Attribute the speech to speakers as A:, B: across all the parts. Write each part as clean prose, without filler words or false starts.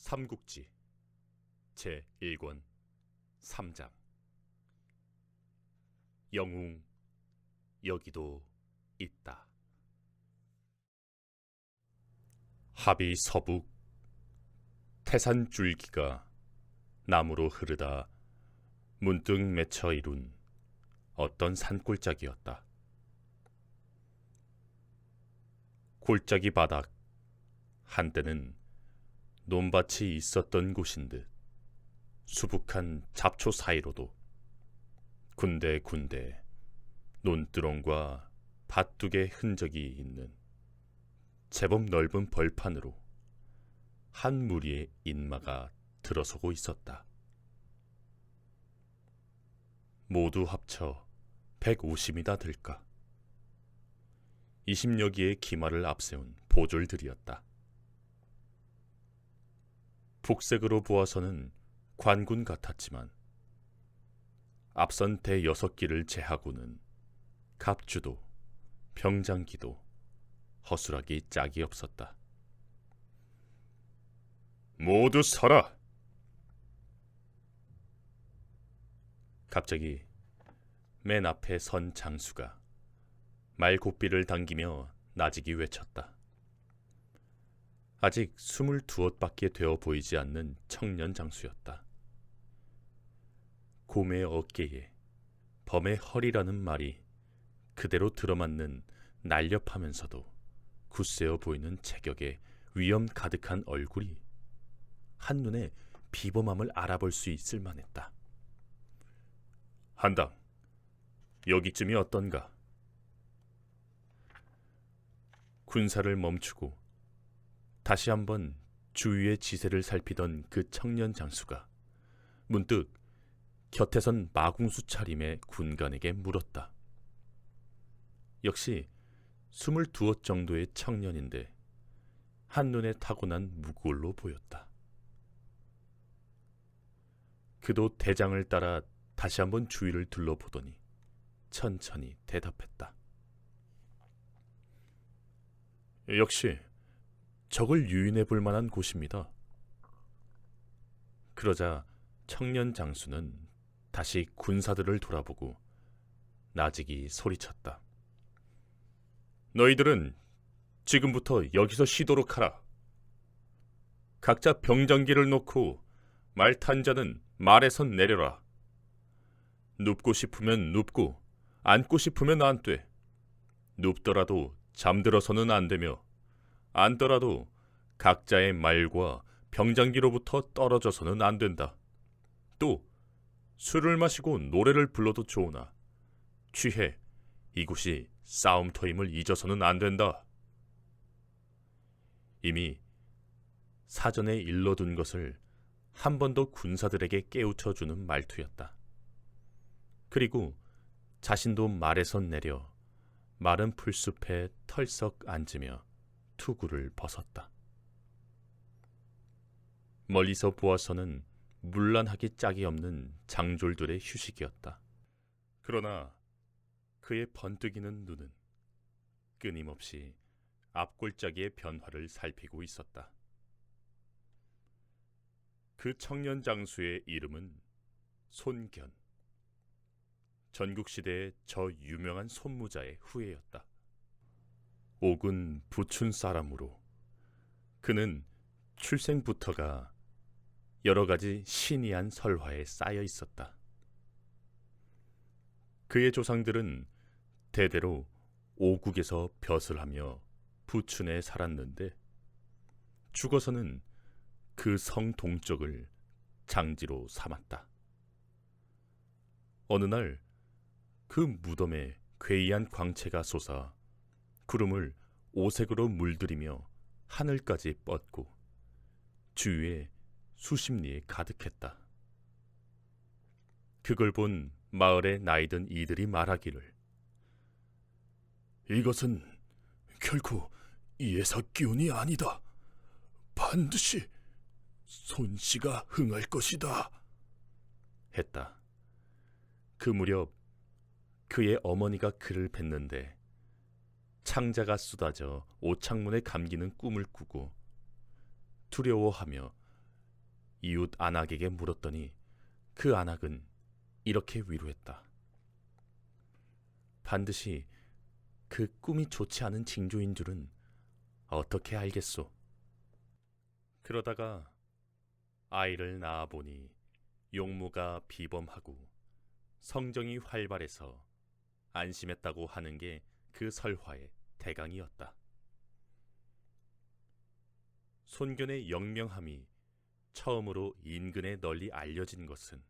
A: 삼국지 제1권 3장. 영웅 여기도 있다. 합이 서북 태산 줄기가 나무로 흐르다 문득 맺혀 이룬 어떤 산골짜기였다. 골짜기 바닥 한때는 논밭이 있었던 곳인 듯 수북한 잡초 사이로도 군데군데 논두렁과 밭둑의 흔적이 있는 제법 넓은 벌판으로 한 무리의 인마가 들어서고 있었다. 모두 합쳐 150이나 될까. 20여 기의 기마를 앞세운 보졸들이었다. 복색으로 보아서는 관군 같았지만 앞선 대6기를 제하고는 갑주도 병장기도 허술하기 짝이 없었다. 모두 서라. 갑자기 맨 앞에 선 장수가 말고삐를 당기며 나직이 외쳤다. 아직 22옷밖에 되어 보이지 않는 청년 장수였다. 곰의 어깨에 범의 허리라는 말이 그대로 들어맞는 날렵하면서도 굳세어 보이는 체격의 위험 가득한 얼굴이 한눈에 비범함을 알아볼 수 있을 만했다. 한당, 여기쯤이 어떤가? 군사를 멈추고 다시 한번 주위의 지세를 살피던 그 청년 장수가 문득 곁에 선 마궁수 차림의 군관에게 물었다. 역시 22옷 정도의 청년인데 한눈에 타고난 무골로 보였다. 그도 대장을 따라 다시 한번 주위를 둘러보더니 천천히 대답했다. 역시 적을 유인해 볼 만한 곳입니다. 그러자 청년 장수는 다시 군사들을 돌아보고 나직이 소리쳤다. 너희들은 지금부터 여기서 쉬도록 하라. 각자 병장기를 놓고 말 탄 자는 말에서 내려라. 눕고 싶으면 눕고 앉고 싶으면 앉되 눕더라도 잠들어서는 안 되며 앉더라도 각자의 말과 병장기로부터 떨어져서는 안 된다. 또 술을 마시고 노래를 불러도 좋으나 취해 이곳이 싸움터임을 잊어서는 안 된다. 이미 사전에 일러둔 것을 한 번 더 군사들에게 깨우쳐주는 말투였다. 그리고 자신도 말에서 내려 마른 풀숲에 털썩 앉으며 투구를 벗었다. 멀리서 보아서는 문란하기 짝이 없는 장졸들의 휴식이었다. 그러나 그의 번뜩이는 눈은 끊임없이 앞골짜기의 변화를 살피고 있었다. 그 청년 장수의 이름은 손견. 전국시대의 저 유명한 손무자의 후예였다. 옥은 부춘 사람으로 그는 출생부터가 여러 가지 신이한 설화에 쌓여 있었다. 그의 조상들은 대대로 오국에서 벼슬 하며 부춘에 살았는데 죽어서는 그 성 동쪽을 장지로 삼았다. 어느 날 그 무덤에 괴이한 광채가 솟아 구름을 오색으로 물들이며 하늘까지 뻗고 주위에 수십 리에 가득했다. 그걸 본 마을의 나이든 이들이 말하기를, 이것은 결코 예사 기운이 아니다. 반드시 손씨가 흥할 것이다. 했다. 그 무렵 그의 어머니가 그를 뵀는데 창자가 쏟아져 옷창문에 감기는 꿈을 꾸고 두려워하며 이웃 안악에게 물었더니 그 안악은 이렇게 위로했다. 반드시 그 꿈이 좋지 않은 징조인 줄은 어떻게 알겠소? 그러다가 아이를 낳아보니 용모가 비범하고 성정이 활발해서 안심했다고 하는 게 그 설화의 대강이었다. 손견의 영명함이 처음으로 인근에 널리 알려진 것은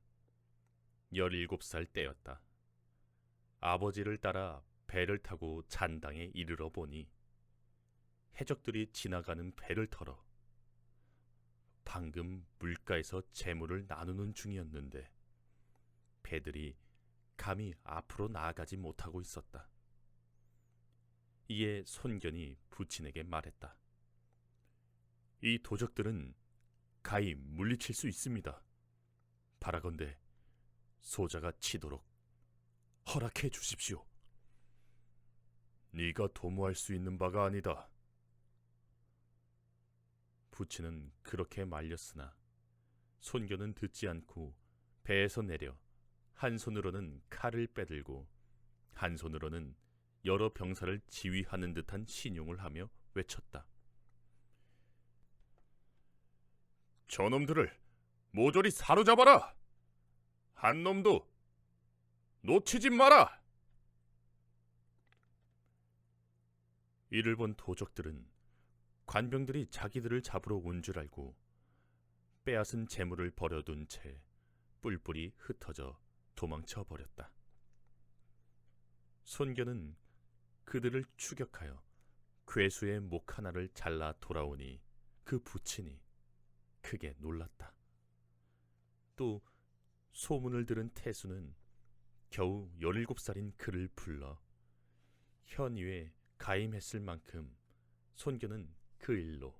A: 17살 때였다. 아버지를 따라 배를 타고 잔당에 이르러 보니 해적들이 지나가는 배를 털어 방금 물가에서 재물을 나누는 중이었는데 배들이 감히 앞으로 나아가지 못하고 있었다. 이에 손견이 부친에게 말했다. 이 도적들은 가히 물리칠 수 있습니다. 바라건대 소자가 치도록 허락해 주십시오. 네가 도모할 수 있는 바가 아니다. 부친은 그렇게 말렸으나 손견은 듣지 않고 배에서 내려 한 손으로는 칼을 빼들고 한 손으로는 여러 병사를 지휘하는 듯한 신용을 하며 외쳤다. 저놈들을 모조리 사로잡아라! 한 놈도 놓치지 마라! 이를 본 도적들은 관병들이 자기들을 잡으러 온 줄 알고 빼앗은 재물을 버려둔 채 뿔뿔이 흩어져 도망쳐 버렸다. 손견은 그들을 추격하여 괴수의 목 하나를 잘라 돌아오니 그 부친이 크게 놀랐다. 또 소문을 들은 태수는 겨우 17살인 그를 불러 현위에 가임했을 만큼 손견은 그 일로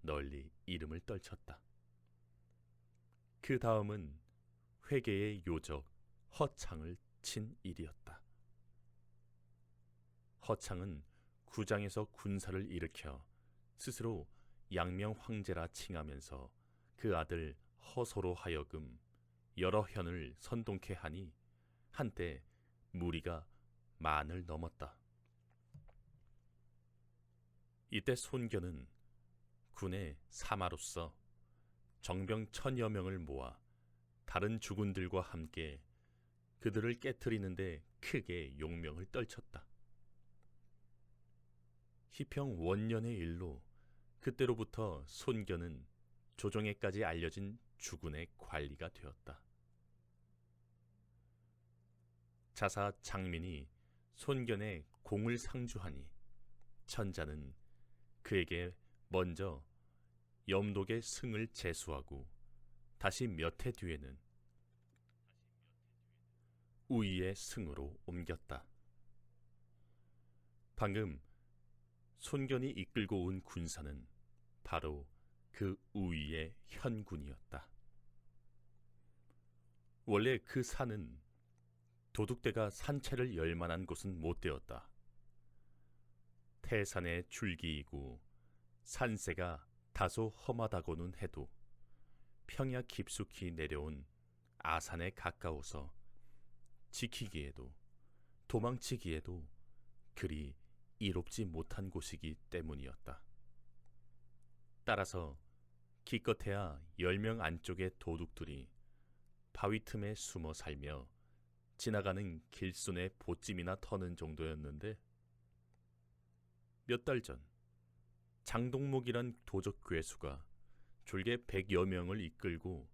A: 널리 이름을 떨쳤다. 그 다음은 회계의 요적 허창을 친 일이었다. 허창은 구장에서 군사를 일으켜 스스로 양명 황제라 칭하면서 그 아들 허소로 하여금 여러 현을 선동케 하니 한때 무리가 만을 넘었다. 이때 손견은 군의 사마로서 정병 1000여 명을 모아 다른 주군들과 함께 그들을 깨트리는데 크게 용명을 떨쳤다. 희평 원년의 일로 그때로부터 손견은 조정에까지 알려진 주군의 관리가 되었다. 자사 장민이 손견의 공을 상주하니 천자는 그에게 먼저 염독의 승을 제수하고 다시 몇 해 뒤에는 우위의 승으로 옮겼다. 방금 손견이 이끌고 온 군사는 바로 그 우위의 현군이었다. 원래 그 산은 도둑대가 산채를 열 만한 곳은 못 되었다. 태산의 줄기이고 산세가 다소 험하다고는 해도 평야 깊숙이 내려온 아산에 가까워서 지키기에도 도망치기에도 그리 이롭지 못한 곳이기 때문이었다. 따라서 기껏해야 10명 안쪽의 도둑들이 바위 틈에 숨어 살며 지나가는 길손에 보찜이나 터는 정도였는데 몇 달 전 장동목이란 도적 괴수가 졸개 100여 명을 이끌고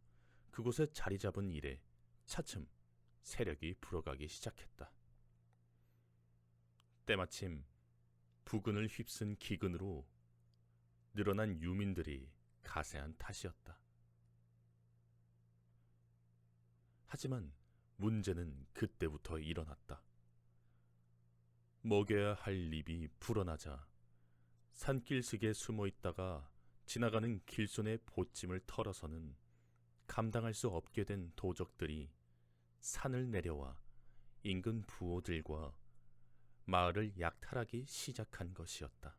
A: 그곳에 자리 잡은 이래 차츰 세력이 불어가기 시작했다. 때마침 부근을 휩쓴 기근으로 늘어난 유민들이 가세한 탓이었다. 하지만 문제는 그때부터 일어났다. 먹여야 할 입이 불어나자 산길슥에 숨어 있다가 지나가는 길손의 보찜을 털어서는 감당할 수 없게 된 도적들이 산을 내려와 인근 부호들과 마을을 약탈하기 시작한 것이었다.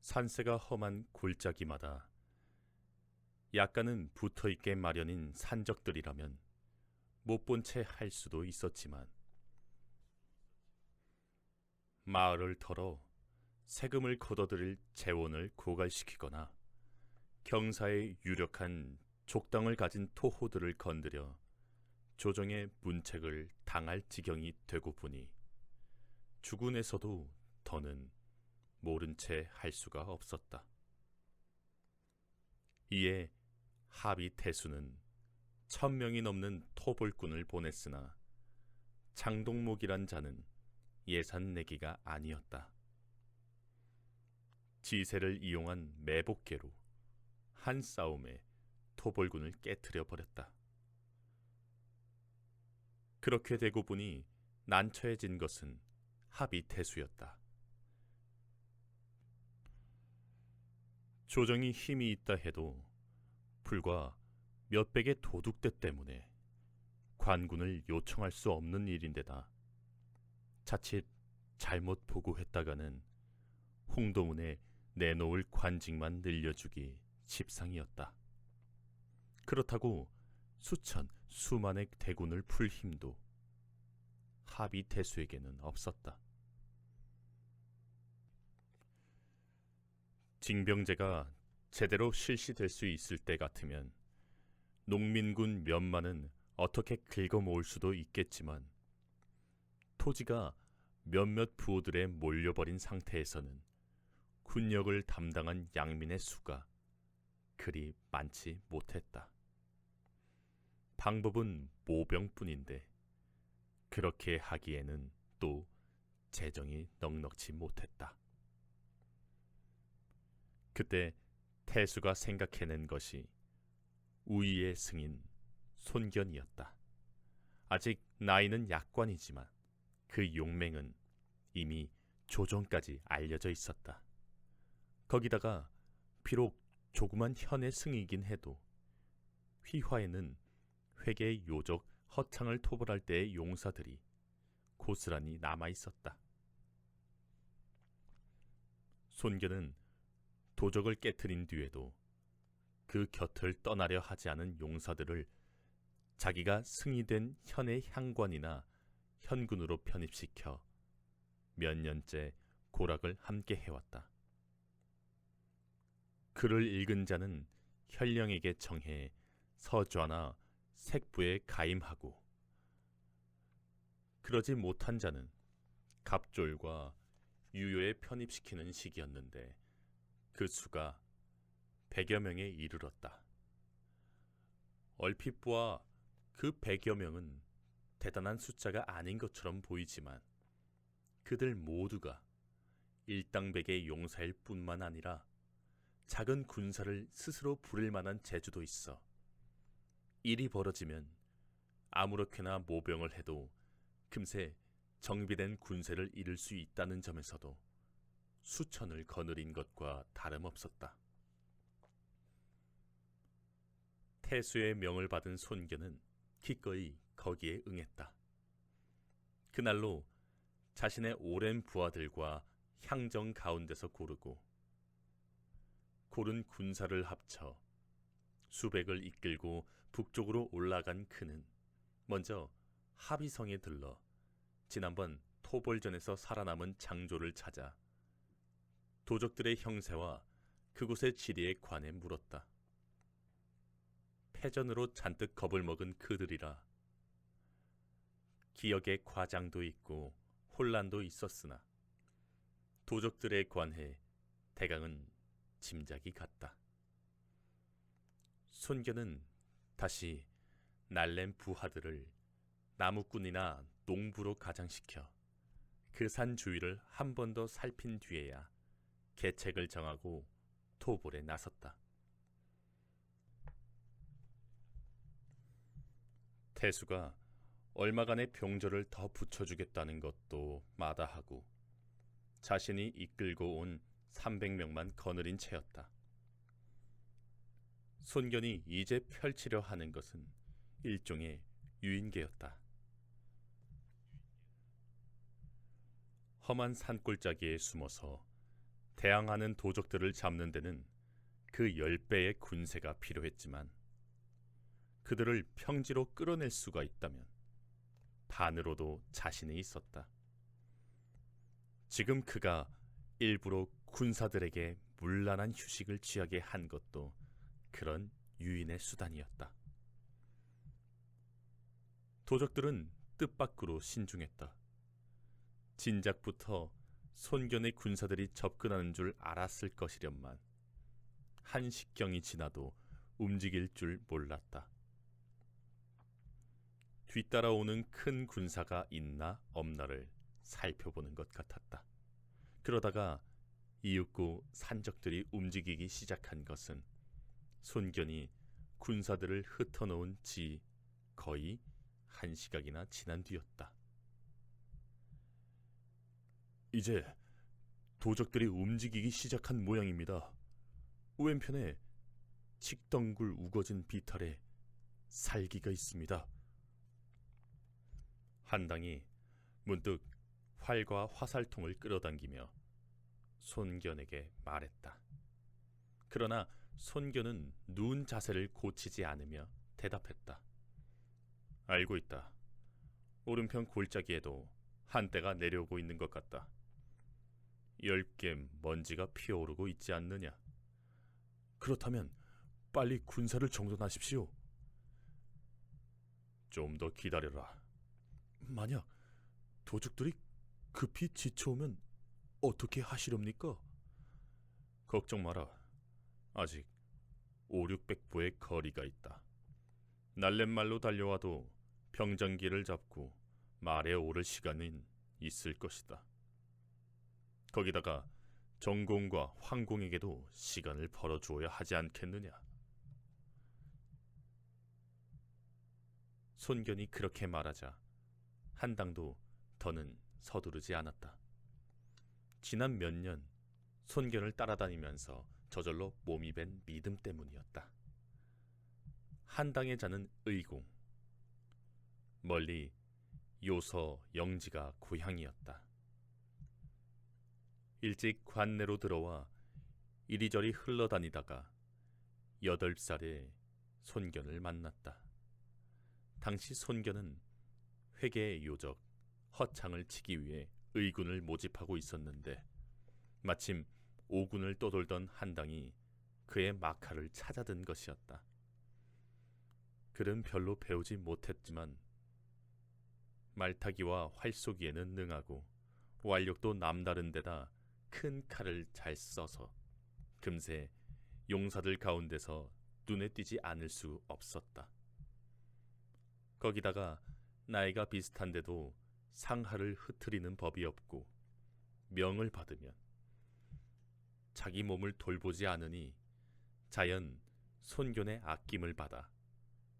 A: 산세가 험한 골짜기마다 약간은 붙어있게 마련인 산적들이라면 못 본 채 할 수도 있었지만 마을을 털어 세금을 걷어들일 재원을 고갈시키거나 경사에 유력한 족당을 가진 토호들을 건드려 조정의 문책을 당할 지경이 되고 보니 주군에서도 더는 모른 채 할 수가 없었다. 이에 하비 태수는 1000명이 넘는 토벌꾼을 보냈으나 장동목이란 자는 예산 내기가 아니었다. 지세를 이용한 매복계로 한 싸움에 토벌군을 깨트려 버렸다. 그렇게 되고 보니 난처해진 것은 하비 태수였다. 조정이 힘이 있다 해도 불과 몇백의 도둑대 때문에 관군을 요청할 수 없는 일인데다 자칫 잘못 보고했다가는 홍도문에 내놓을 관직만 늘려주기 십상이었다. 그렇다고 수천, 수만의 대군을 풀 힘도 하비 태수에게는 없었다. 징병제가 제대로 실시될 수 있을 때 같으면 농민군 몇만은 어떻게 긁어모을 수도 있겠지만 토지가 몇몇 부호들에 몰려버린 상태에서는 군역을 담당한 양민의 수가 그리 많지 못했다. 방법은 모병뿐인데 그렇게 하기에는 또 재정이 넉넉지 못했다. 그때 태수가 생각해낸 것이 우위의 승인 손견이었다. 아직 나이는 약관이지만 그 용맹은 이미 조정까지 알려져 있었다. 거기다가 비록 조그만 현의 승이긴 해도 휘화에는 회계의 요적 허창을 토벌할 때의 용사들이 고스란히 남아있었다. 손견은 도적을 깨트린 뒤에도 그 곁을 떠나려 하지 않은 용사들을 자기가 승이된 현의 향관이나 현군으로 편입시켜 몇 년째 고락을 함께 해왔다. 글을 읽은 자는 현령에게 청해 서좌나 색부에 가임하고 그러지 못한 자는 갑졸과 유효에 편입시키는 시기였는데 그 수가 100여 명에 이르렀다. 얼핏 보아 그 100여 명은 대단한 숫자가 아닌 것처럼 보이지만 그들 모두가 일당백의 용사일 뿐만 아니라 작은 군사를 스스로 부릴 만한 재주도 있어 일이 벌어지면 아무렇게나 모병을 해도 금세 정비된 군세를 이룰 수 있다는 점에서도 수천을 거느린 것과 다름없었다. 태수의 명을 받은 손견은 기꺼이 거기에 응했다. 그날로 자신의 오랜 부하들과 향정 가운데서 고르고 고른 군사를 합쳐 수백을 이끌고 북쪽으로 올라간 그는 먼저 하비성에 들러 지난번 토벌전에서 살아남은 장조를 찾아 도적들의 형세와 그곳의 지리에 관해 물었다. 패전으로 잔뜩 겁을 먹은 그들이라 기억에 과장도 있고 혼란도 있었으나 도적들에 관해 대강은 짐작이 갔다. 손견은 다시 날랜 부하들을 나무꾼이나 농부로 가장시켜 그 산 주위를 한 번 더 살핀 뒤에야 계책을 정하고 토벌에 나섰다. 태수가 얼마간의 병조를 더 붙여주겠다는 것도 마다하고 자신이 이끌고 온 300명만 거느린 채였다. 손견이 이제 펼치려 하는 것은 일종의 유인계였다. 험한 산골짜기에 숨어서 대항하는 도적들을 잡는 데는 그 10배의 군세가 필요했지만 그들을 평지로 끌어낼 수가 있다면 반으로도 자신이 있었다. 지금 그가 일부러 군사들에게 문란한 휴식을 취하게 한 것도 그런 유인의 수단이었다. 도적들은 뜻밖으로 신중했다. 진작부터 손견의 군사들이 접근하는 줄 알았을 것이련만 한식경이 지나도 움직일 줄 몰랐다. 뒤따라오는 큰 군사가 있나 없나를 살펴보는 것 같았다. 그러다가 이윽고 산적들이 움직이기 시작한 것은 손견이 군사들을 흩어놓은 지 거의 1시각이나 지난 뒤였다. 이제 도적들이 움직이기 시작한 모양입니다. 왼편에 칡덩굴 우거진 비탈에 살기가 있습니다. 한당이 문득 활과 화살통을 끌어당기며 손견에게 말했다. 그러나 손견은 누운 자세를 고치지 않으며 대답했다. 알고 있다. 오른편 골짜기에도 한때가 내려오고 있는 것 같다. 10개 먼지가 피어오르고 있지 않느냐. 그렇다면 빨리 군사를 정돈하십시오. 좀 더 기다려라. 만약 도적들이 급히 지쳐오면 어떻게 하시렵니까? 걱정 마라. 아직 500~600보의 거리가 있다. 날랫말로 달려와도 병정기를 잡고 말에 오를 시간은 있을 것이다. 거기다가 정공과 황공에게도 시간을 벌어주어야 하지 않겠느냐. 손견이 그렇게 말하자 한당도 더는 서두르지 않았다. 지난 몇 년 손견을 따라다니면서 저절로 몸이 밴 믿음 때문이었다. 한당의 자는 의공, 멀리 요서 영지가 고향이었다. 일찍 관내로 들어와 이리저리 흘러다니다가 8살에 손견을 만났다. 당시 손견은 회계의 요적 허창을 치기 위해 의군을 모집하고 있었는데 마침 오군을 떠돌던 한당이 그의 막하를 찾아든 것이었다. 글은 별로 배우지 못했지만 말타기와 활쏘기에는 능하고 완력도 남다른 데다 큰 칼을 잘 써서 금세 용사들 가운데서 눈에 띄지 않을 수 없었다. 거기다가 나이가 비슷한데도 상하를 흐트리는 법이 없고 명을 받으면 자기 몸을 돌보지 않으니 자연 손견의 아낌을 받아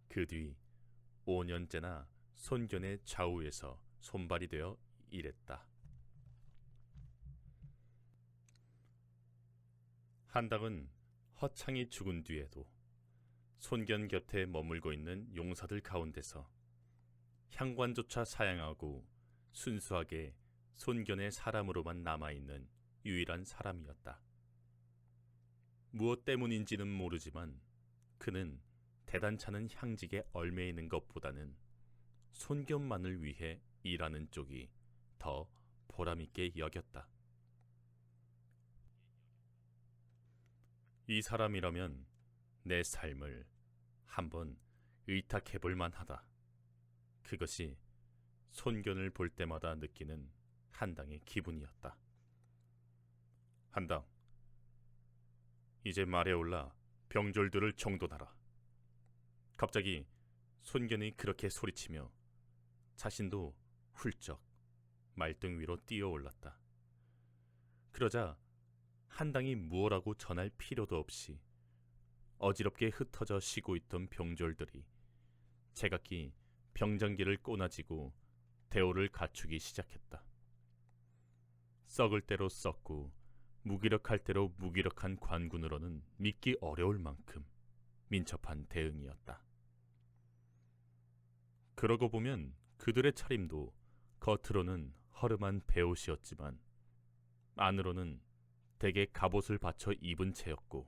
A: 그 뒤 5년째나 손견의 좌우에서 손발이 되어 일했다. 한당은 허창이 죽은 뒤에도 손견 곁에 머물고 있는 용사들 가운데서 향관조차 사양하고 순수하게 손견의 사람으로만 남아있는 유일한 사람이었다. 무엇 때문인지는 모르지만 그는 대단찮은 향직에 얽매이는 것보다는 손견만을 위해 일하는 쪽이 더 보람있게 여겼다. 이 사람이라면 내 삶을 한번 의탁해볼 만하다. 그것이 손견을 볼 때마다 느끼는 한당의 기분이었다. 한당, 이제 말에 올라 병졸들을 정돈하라. 갑자기 손견이 그렇게 소리치며 자신도 훌쩍 말등 위로 뛰어올랐다. 그러자 한당이 무엇라고 전할 필요도 없이 어지럽게 흩어져 쉬고 있던 병졸들이 제각기 병장기를 꼬나지고 대오를 갖추기 시작했다. 썩을 대로 썩고 무기력할 대로 무기력한 관군으로는 믿기 어려울 만큼 민첩한 대응이었다. 그러고 보면 그들의 차림도 겉으로는 허름한 베옷이었지만 안으로는 대개 갑옷을 받쳐 입은 채였고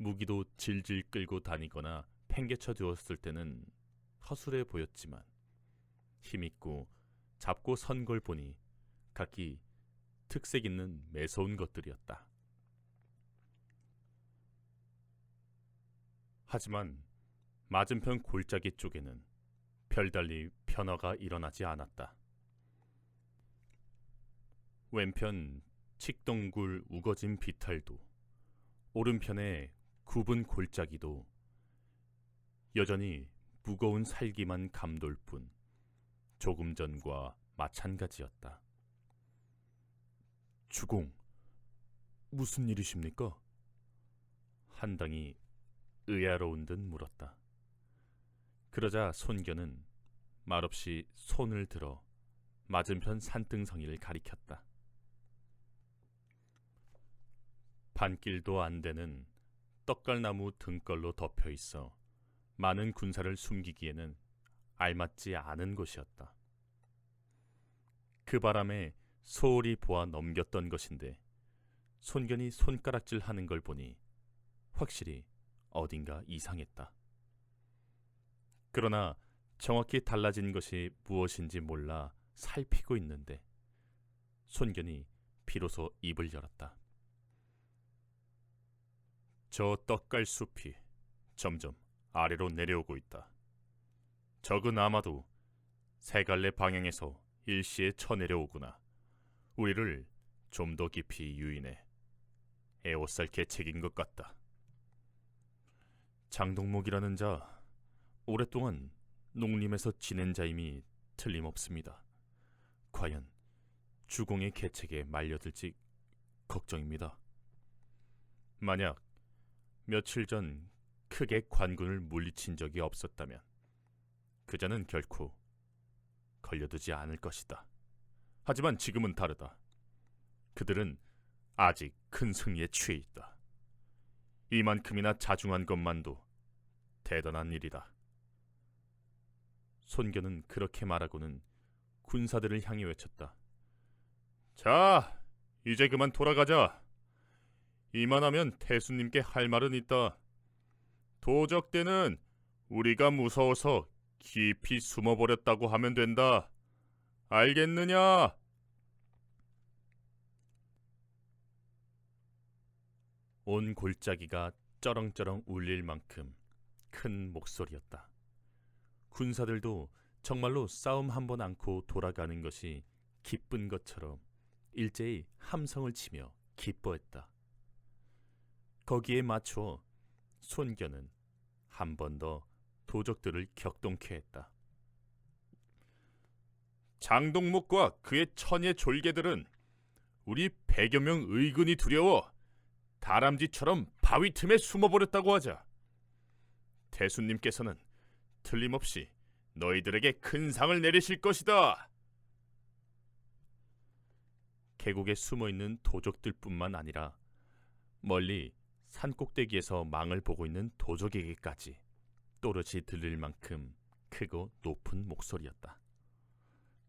A: 무기도 질질 끌고 다니거나 팽개쳐 두었을 때는 허술해 보였지만 힘있고 잡고 선 걸 보니 각기 특색 있는 매서운 것들이었다. 하지만 맞은편 골짜기 쪽에는 별달리 변화가 일어나지 않았다. 왼편 칡동굴 우거진 비탈도 오른편의 굽은 골짜기도 여전히 무거운 살기만 감돌 뿐 조금 전과 마찬가지였다. 주공, 무슨 일이십니까? 한당이 의아로운 듯 물었다. 그러자 손견은 말없이 손을 들어 맞은편 산등성이를 가리켰다. 반길도 안 되는 떡갈나무 등걸로 덮여 있어 많은 군사를 숨기기에는 알맞지 않은 곳이었다. 그 바람에 소홀히 보아 넘겼던 것인데 손견이 손가락질 하는 걸 보니 확실히 어딘가 이상했다. 그러나 정확히 달라진 것이 무엇인지 몰라 살피고 있는데 손견이 비로소 입을 열었다. 저 떡갈 숲이 점점 아래로 내려오고 있다. 적은 아마도 세 갈래 방향에서 일시에 쳐내려오구나. 우리를 좀 더 깊이 유인해 에워쌀 계책인 것 같다. 장동목이라는 자 오랫동안 농림에서 지낸 자임이 틀림없습니다. 과연 주공의 계책에 말려들지 걱정입니다. 만약 며칠 전 크게 관군을 물리친 적이 없었다면 그자는 결코 걸려두지 않을 것이다. 하지만 지금은 다르다. 그들은 아직 큰 승리에 취해 있다. 이만큼이나 자중한 것만도 대단한 일이다. 손견은 그렇게 말하고는 군사들을 향해 외쳤다. 자, 이제 그만 돌아가자. 이만하면 태수님께 할 말은 있다. 도적대는 우리가 무서워서 깊이 숨어버렸다고 하면 된다. 알겠느냐? 온 골짜기가 쩌렁쩌렁 울릴 만큼 큰 목소리였다. 군사들도 정말로 싸움 한 번 않고 돌아가는 것이 기쁜 것처럼 일제히 함성을 치며 기뻐했다. 거기에 맞추어 손견은 한 번 더 도적들을 격동케 했다. 장동목과 그의 천의 졸개들은 우리 100여 명 의군이 두려워 다람쥐처럼 바위 틈에 숨어버렸다고 하자. 태수님께서는 틀림없이 너희들에게 큰 상을 내리실 것이다. 계곡에 숨어있는 도적들뿐만 아니라 멀리 산꼭대기에서 망을 보고 있는 도적에게까지 또렷이 들릴 만큼 크고 높은 목소리였다.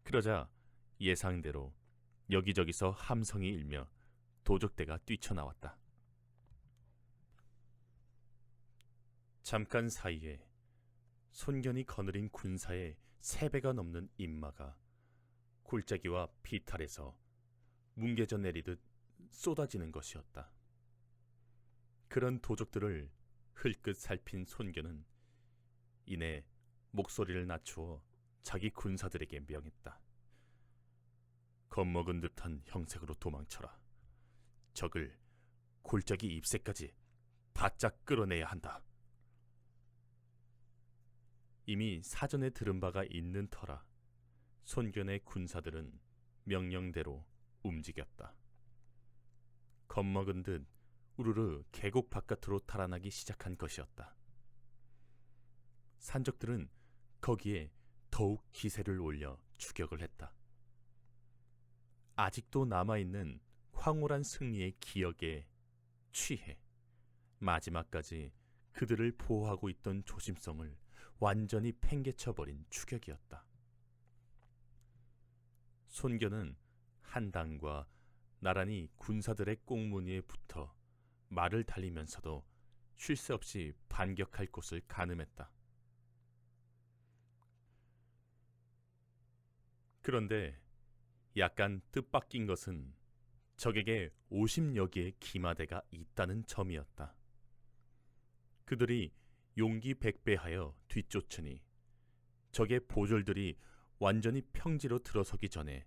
A: 그러자 예상대로 여기저기서 함성이 일며 도적대가 뛰쳐나왔다. 잠깐 사이에 손견이 거느린 군사의 3배가 넘는 인마가 골짜기와 비탈에서 뭉개져 내리듯 쏟아지는 것이었다. 그런 도적들을 흘끗 살핀 손견은 이내 목소리를 낮추어 자기 군사들에게 명했다. 겁먹은 듯한 형색으로 도망쳐라. 적을 골짜기 잎새까지 바짝 끌어내야 한다. 이미 사전에 들은 바가 있는 터라 손견의 군사들은 명령대로 움직였다. 겁먹은 듯 우르르 계곡 바깥으로 달아나기 시작한 것이었다. 산적들은 거기에 더욱 기세를 올려 추격을 했다. 아직도 남아있는 황홀한 승리의 기억에 취해 마지막까지 그들을 보호하고 있던 조심성을 완전히 팽개쳐버린 추격이었다. 손견은 한당과 나란히 군사들의 꽁무니에 붙어 말을 달리면서도 쉴 새 없이 반격할 곳을 가늠했다. 그런데 약간 뜻밖인 것은 적에게 50여 개의 기마대가 있다는 점이었다. 그들이 용기 백배하여 뒤쫓으니 적의 보졸들이 완전히 평지로 들어서기 전에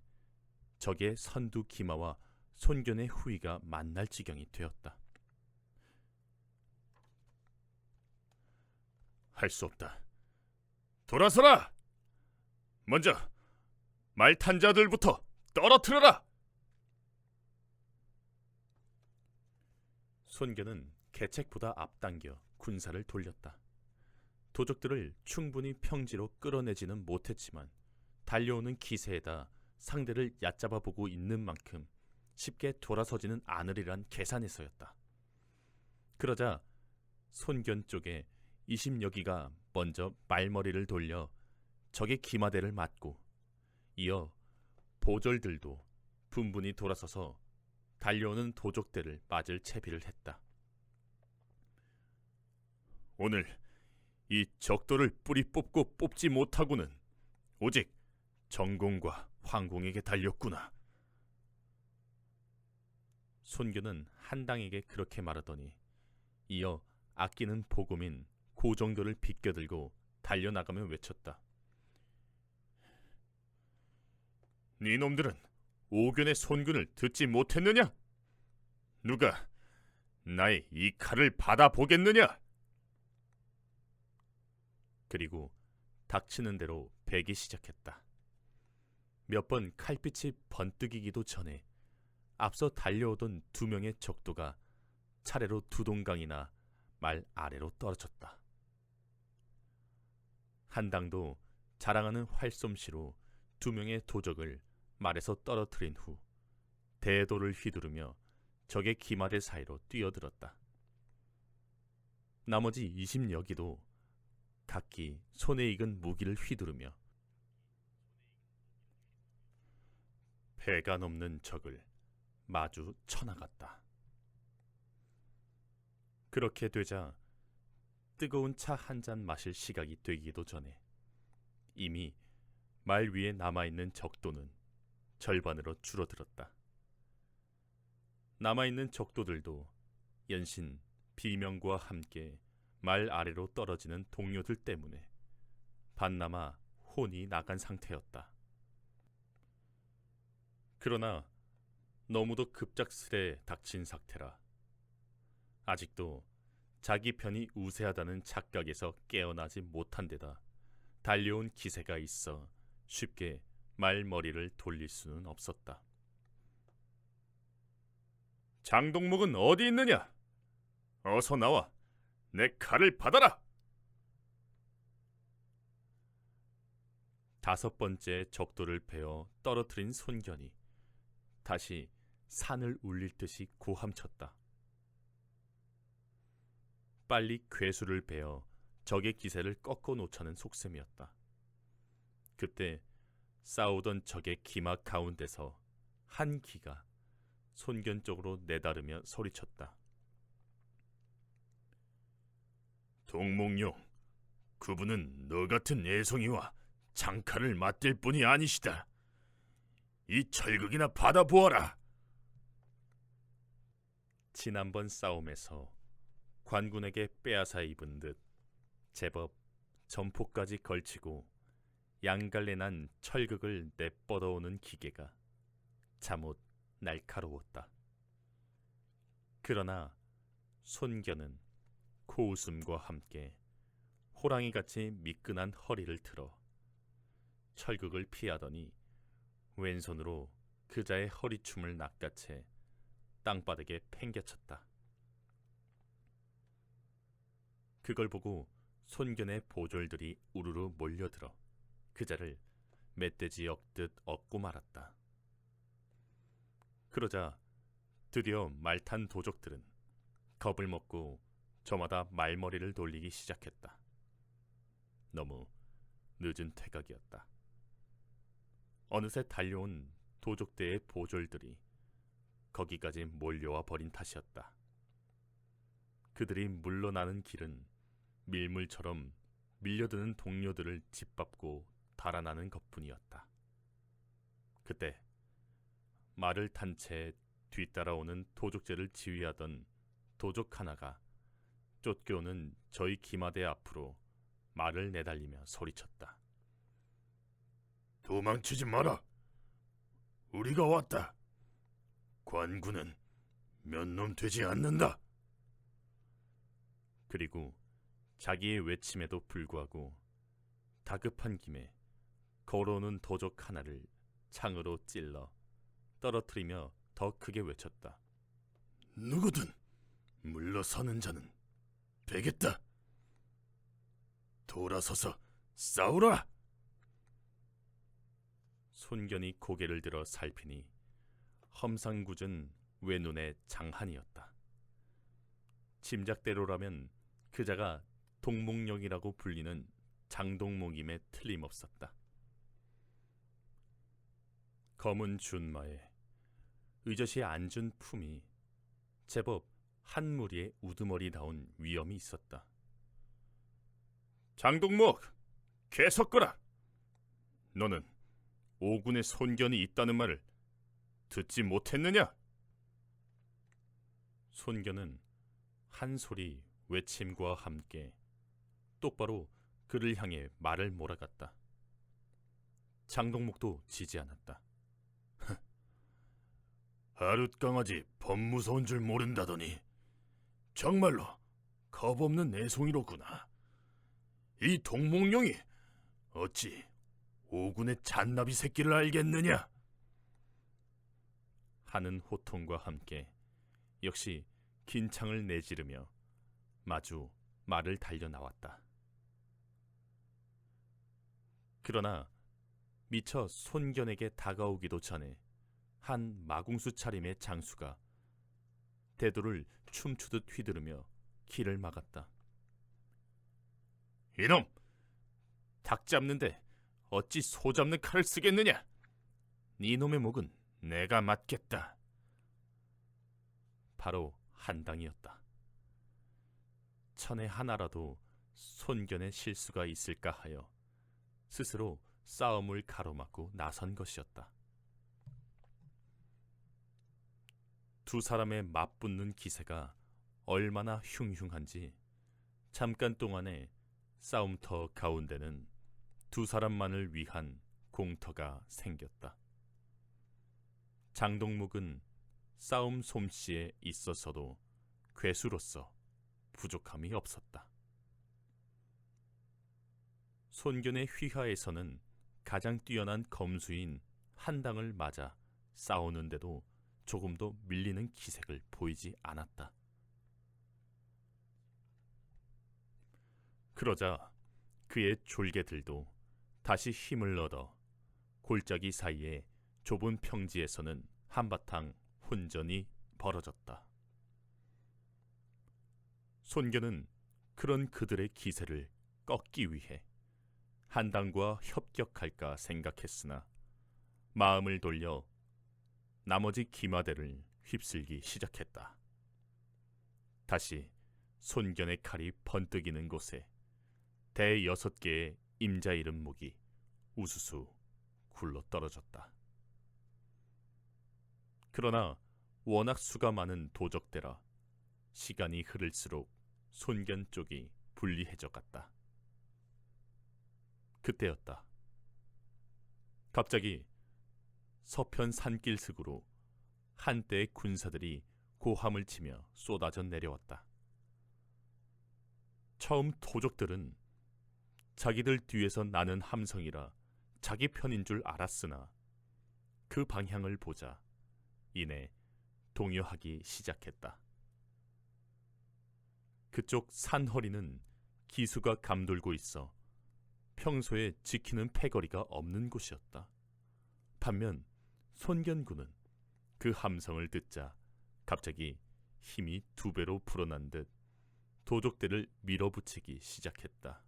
A: 적의 선두 기마와 손견의 후위가 만날 지경이 되었다. 할 수 없다. 돌아서라! 먼저 말탄자들부터 떨어뜨려라! 손견은 계책보다 앞당겨 군사를 돌렸다. 도적들을 충분히 평지로 끌어내지는 못했지만 달려오는 기세에다 상대를 얕잡아 보고 있는 만큼 쉽게 돌아서지는 않으리란 계산에서였다. 그러자 손견 쪽에 20여기가 먼저 말머리를 돌려 적의 기마대를 맞고 이어 보졸들도 분분히 돌아서서 달려오는 도적대를 맞을 채비를 했다. 오늘 이 적도를 뿌리 뽑고 뽑지 못하고는 오직 정공과 황공에게 달렸구나. 손견은 한당에게 그렇게 말하더니 이어 아끼는 보금인 고정도를 비껴들고 달려나가며 외쳤다. 네 놈들은 오견의 손군을 듣지 못했느냐? 누가 나의 이 칼을 받아보겠느냐? 그리고 닥치는 대로 베기 시작했다. 몇 번 칼빛이 번뜩이기도 전에 앞서 달려오던 2명의 적도가 차례로 두동강이나 말 아래로 떨어졌다. 한당도 자랑하는 활솜씨로 2명의 도적을 말에서 떨어뜨린 후 대도를 휘두르며 적의 기마대 사이로 뛰어들었다. 나머지 20여기도 각기 손에 익은 무기를 휘두르며 배가 넘는 적을 마주 쳐나갔다. 그렇게 되자 뜨거운 차 한 잔 마실 시각이 되기도 전에 이미 말 위에 남아있는 적도는 절반으로 줄어들었다. 남아있는 적도들도 연신 비명과 함께 말 아래로 떨어지는 동료들 때문에 반나마 혼이 나간 상태였다. 그러나 너무도 급작스레 닥친 사태라 아직도 자기 편이 우세하다는 착각에서 깨어나지 못한 데다 달려온 기세가 있어 쉽게 말머리를 돌릴 수는 없었다. 장동목은 어디 있느냐? 어서 나와 내 칼을 받아라! 5번째 적도를 베어 떨어뜨린 손견이 다시 산을 울릴 듯이 고함쳤다. 빨리 괴수를 베어 적의 기세를 꺾어 놓자는 속셈이었다. 그때 싸우던 적의 기마 가운데서 한 기가 손견 쪽으로 내다르며 소리쳤다. 동목용, 그분은 너 같은 애송이와 장칼을 맞댈 뿐이 아니시다. 이 철극이나 받아보아라. 지난번 싸움에서 관군에게 빼앗아 입은 듯 제법 점포까지 걸치고 양갈래 난 철극을 내뻗어오는 기계가 잠옷 날카로웠다. 그러나 손견은 코웃음과 함께 호랑이같이 미끈한 허리를 틀어 철극을 피하더니 왼손으로 그자의 허리춤을 낚아채 땅바닥에 팽개쳤다. 그걸 보고 손견의 보졸들이 우르르 몰려들어 그자를 멧돼지 엮듯 얻고 말았다. 그러자 드디어 말탄 도적들은 겁을 먹고 저마다 말머리를 돌리기 시작했다. 너무 늦은 퇴각이었다. 어느새 달려온 도적대의 보졸들이 거기까지 몰려와 버린 탓이었다. 그들이 물러나는 길은 밀물처럼 밀려드는 동료들을 짓밟고 달아나는 것뿐이었다. 그때 말을 탄 채 뒤따라오는 도적제를 지휘하던 도적 하나가 쫓겨오는 저희 기마대 앞으로 말을 내달리며 소리쳤다.
B: 도망치지 마라. 우리가 왔다. 관군은 몇 놈 되지 않는다.
A: 그리고 자기의 외침에도 불구하고 다급한 김에 걸어오는 도적 하나를 창으로 찔러 떨어뜨리며 더 크게 외쳤다.
B: 누구든 물러서는 자는 베겠다. 돌아서서 싸우라.
A: 손견이 고개를 들어 살피니 험상궂은 외눈의 장한이었다. 짐작대로라면 그자가 동목령이라고 불리는 장동목임에 틀림없었다. 검은 준마에 의젓이 앉은 품이 제법 한 무리의 우두머리다운 위엄이 있었다. 장동목, 개석거라! 너는 오군의 손견이 있다는 말을 듣지 못했느냐? 손견은 한 소리 외침과 함께 똑바로 그를 향해 말을 몰아갔다. 장동목도 지지 않았다.
B: 하룻강아지 범무서운 줄 모른다더니 정말로 겁없는 내송이로구나. 이 동목령이 어찌 오군의 잔나비 새끼를 알겠느냐?
A: 하는 호통과 함께 역시 긴 창을 내지르며 마주 말을 달려 나왔다. 그러나 미처 손견에게 다가오기도 전에 한 마궁수 차림의 장수가 대도를 춤추듯 휘두르며 길을 막았다. 이놈! 닭 잡는데 어찌 소 잡는 칼을 쓰겠느냐? 네 놈의 목은 내가 맞겠다. 바로 한당이었다. 천에 하나라도 손견의 실수가 있을까 하여 스스로 싸움을 가로막고 나선 것이었다. 두 사람의 맞붙는 기세가 얼마나 흉흉한지 잠깐 동안에 싸움터 가운데는 두 사람만을 위한 공터가 생겼다. 장동묵은 싸움 솜씨에 있어서도 괴수로서 부족함이 없었다. 손견의 휘하에서는 가장 뛰어난 검수인 한당을 맞아 싸우는데도 조금도 밀리는 기색을 보이지 않았다. 그러자 그의 졸개들도 다시 힘을 얻어 골짜기 사이에 좁은 평지에서는 한바탕 혼전이 벌어졌다. 손견은 그런 그들의 기세를 꺾기 위해 한당과 협격할까 생각했으나 마음을 돌려 나머지 기마대를 휩쓸기 시작했다. 다시 손견의 칼이 번뜩이는 곳에 대여섯 개의 임자 이름 목이 우수수 굴러 떨어졌다. 그러나 워낙 수가 많은 도적대라 시간이 흐를수록 손견 쪽이 불리해져 갔다. 그때였다. 갑자기 서편 산길슥으로 한때의 군사들이 고함을 치며 쏟아져 내려왔다. 처음 도적들은 자기들 뒤에서 나는 함성이라 자기 편인 줄 알았으나 그 방향을 보자 이내 동요하기 시작했다. 그쪽 산허리는 기수가 감돌고 있어 평소에 지키는 패거리가 없는 곳이었다. 반면 손견군은 그 함성을 듣자 갑자기 힘이 두 배로 불어난 듯 도적대를 밀어붙이기 시작했다.